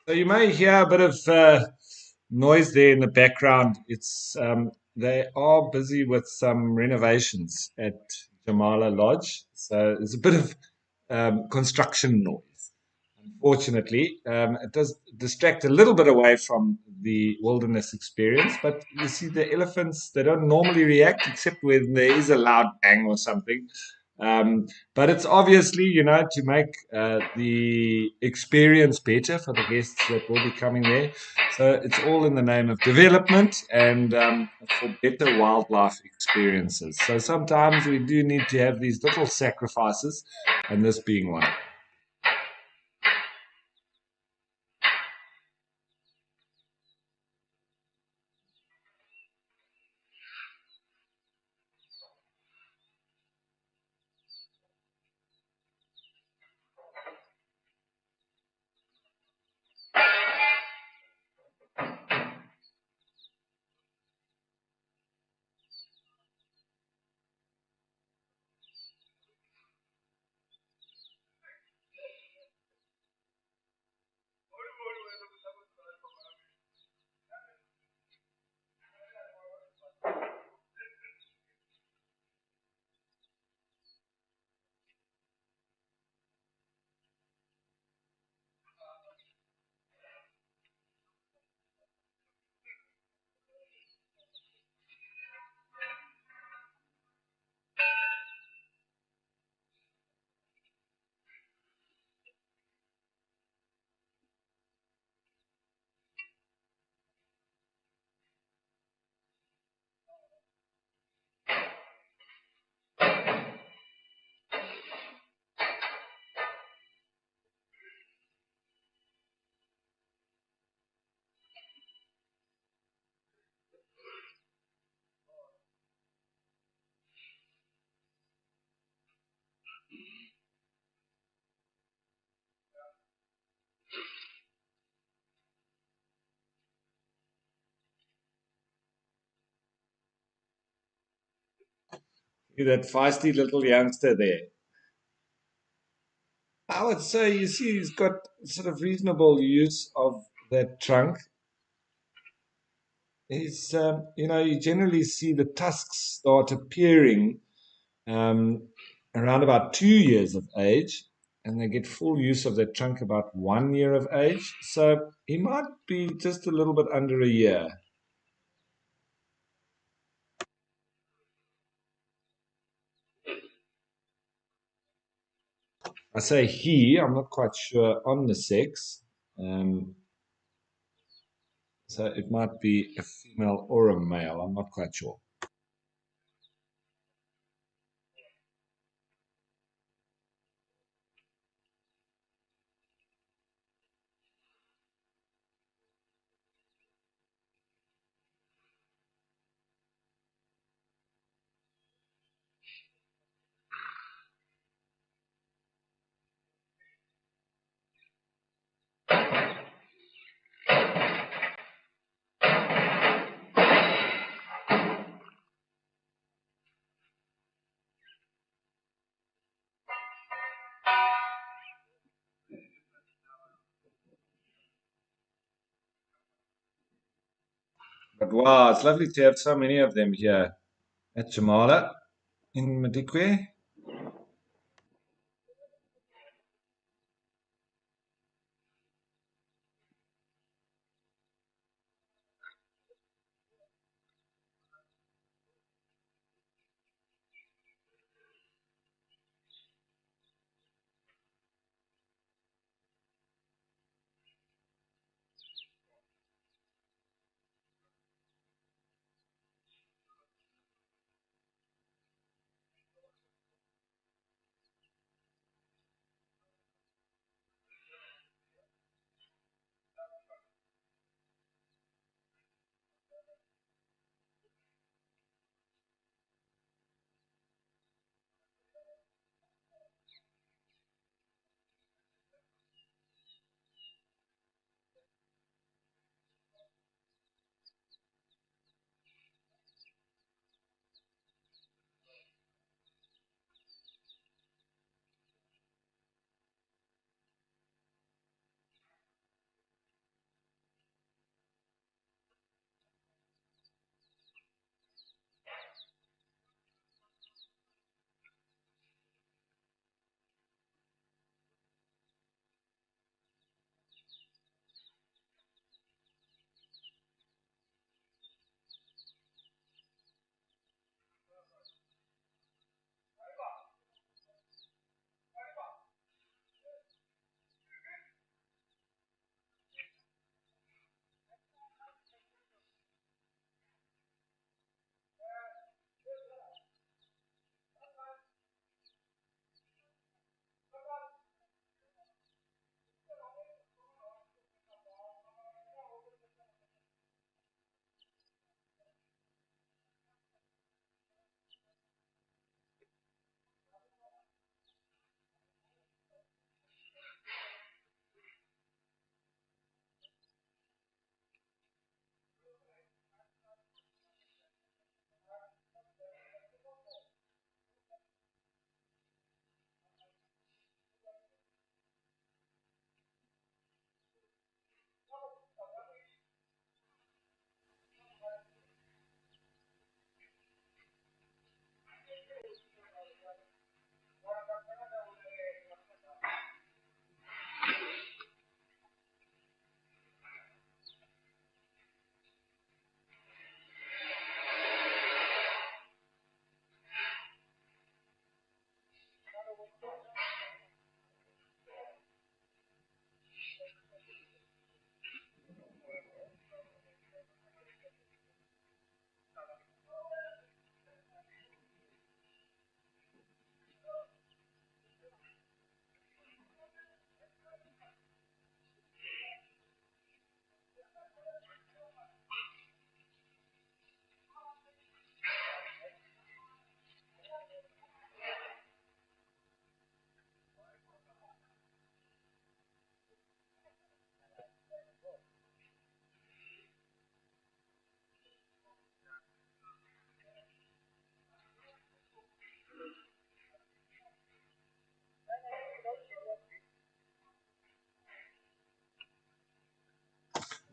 So you may hear a bit of noise there in the background. It's they are busy with some renovations at Jamala Lodge, so there's a bit of construction noise. Unfortunately, it does distract a little bit away from the wilderness experience. But you see, the elephants, they don't normally react except when there is a loud bang or something. Um, but it's obviously, to make the experience better for the guests that will be coming there. So it's all in the name of development and for better wildlife experiences. So sometimes we do need to have these little sacrifices, and this being one. That feisty little youngster there. I would say, you see, he's got sort of reasonable use of that trunk. You generally see the tusks start appearing um, around about 2 years of age, and they get full use of that trunk about 1 year of age. So he might be just a little bit under a year. I say he, I'm not quite sure on the sex. Um, so it might be a female or a male. I'm not quite sure. But wow, it's lovely to have so many of them here at Jamala in Madikwe.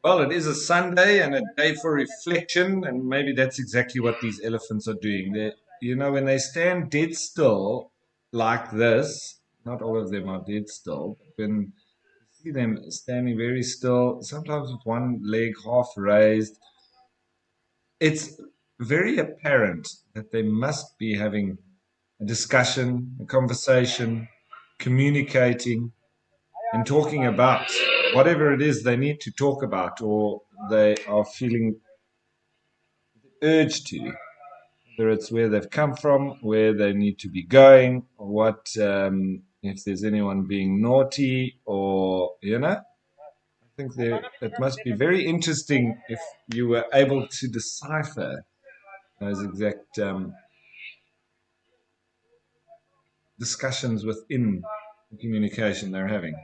Well, it is a Sunday and a day for reflection, and maybe that's exactly what these elephants are doing. When they stand dead still like this, not all of them are dead still, but when you see them standing very still, sometimes with one leg half raised, it's very apparent that they must be having a discussion, a conversation, communicating, and talking about whatever it is they need to talk about or they are feeling the urge to, whether it's where they've come from, where they need to be going, or if there's anyone being naughty, I think it must be very interesting if you were able to decipher those exact discussions within the communication they're having.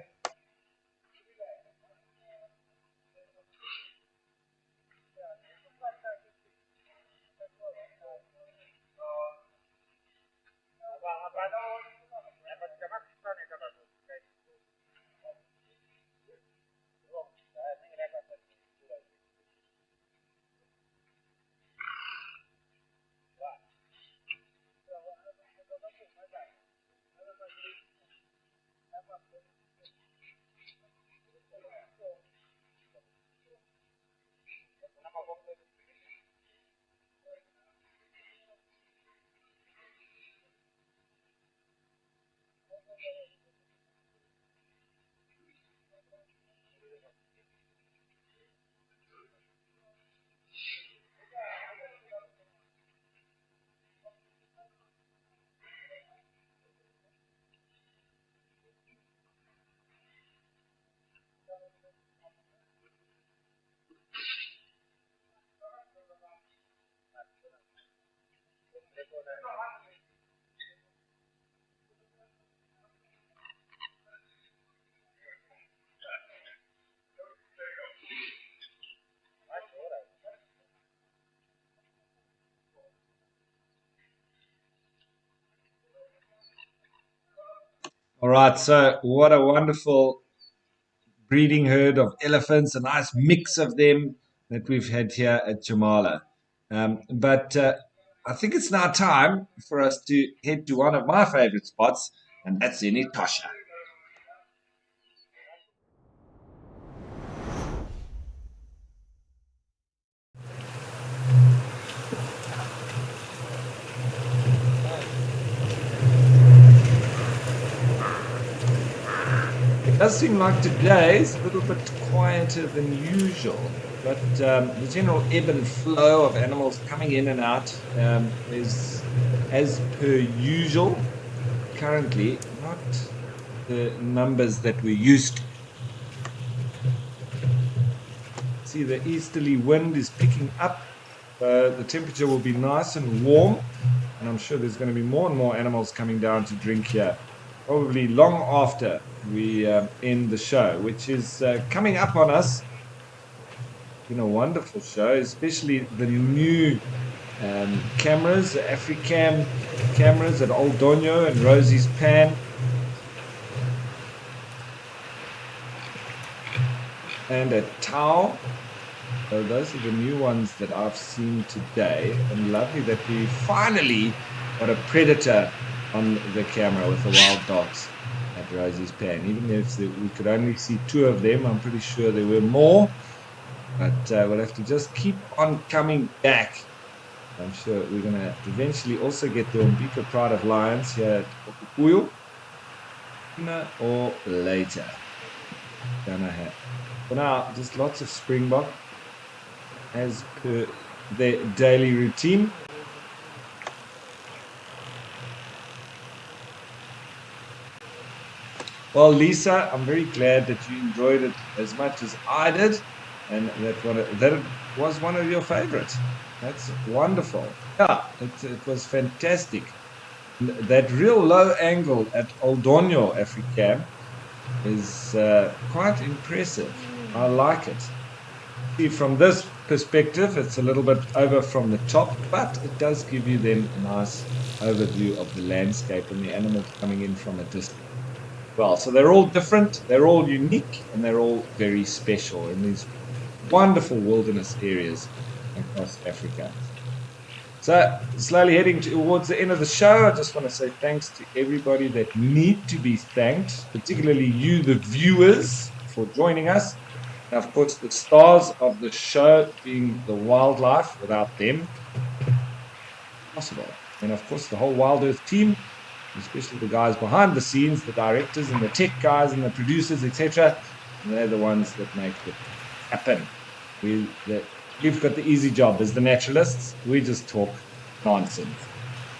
All right, so what a wonderful breeding herd of elephants, a nice mix of them that we've had here at Jamala. But I think it's now time for us to head to one of my favorite spots, and that's in Etosha. It does seem like today is a little bit quieter than usual, but the general ebb and flow of animals coming in and out is as per usual. Currently, not the numbers that we're used to. See, the easterly wind is picking up. The temperature will be nice and warm, and I'm sure there's going to be more and more animals coming down to drink here, probably long after we end the show, which is coming up on us. It's been a wonderful show, especially the new cameras, the Africam cameras at Old Donyo and Rosie's Pan. And at Tau. So those are the new ones that I've seen today. And lovely that we finally got a predator on the camera with the wild dogs at Rosie's Pan. Even if we could only see two of them, I'm pretty sure there were more. But we'll have to just keep on coming back. I'm sure we're going to eventually also get the Umbika Pride of Lions here at Okukuyu, sooner or later. Gonna have. For now, just lots of springbok as per their daily routine. Well, Lisa, I'm very glad that you enjoyed it as much as I did, and that it was one of your favorites. That's wonderful. Yeah, it was fantastic. That real low angle at Old Donyo Africam is quite impressive. I like it. See, from this perspective, it's a little bit over from the top, but it does give you then a nice overview of the landscape and the animals coming in from a distance. Well, so they're all different, they're all unique, and they're all very special. And wonderful wilderness areas across Africa. So, slowly heading towards the end of the show, I just want to say thanks to everybody that need to be thanked, particularly you, the viewers, for joining us. And of course, the stars of the show being the wildlife. Without them, possible. And of course, the whole WildEarth team, especially the guys behind the scenes, the directors and the tech guys and the producers, etc. They're the ones that make it happen. We've got the easy job as the naturalists. We just talk nonsense.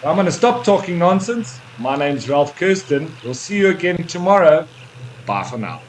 I'm going to stop talking nonsense. My name's Ralph Kirsten. We'll see you again tomorrow. Bye for now.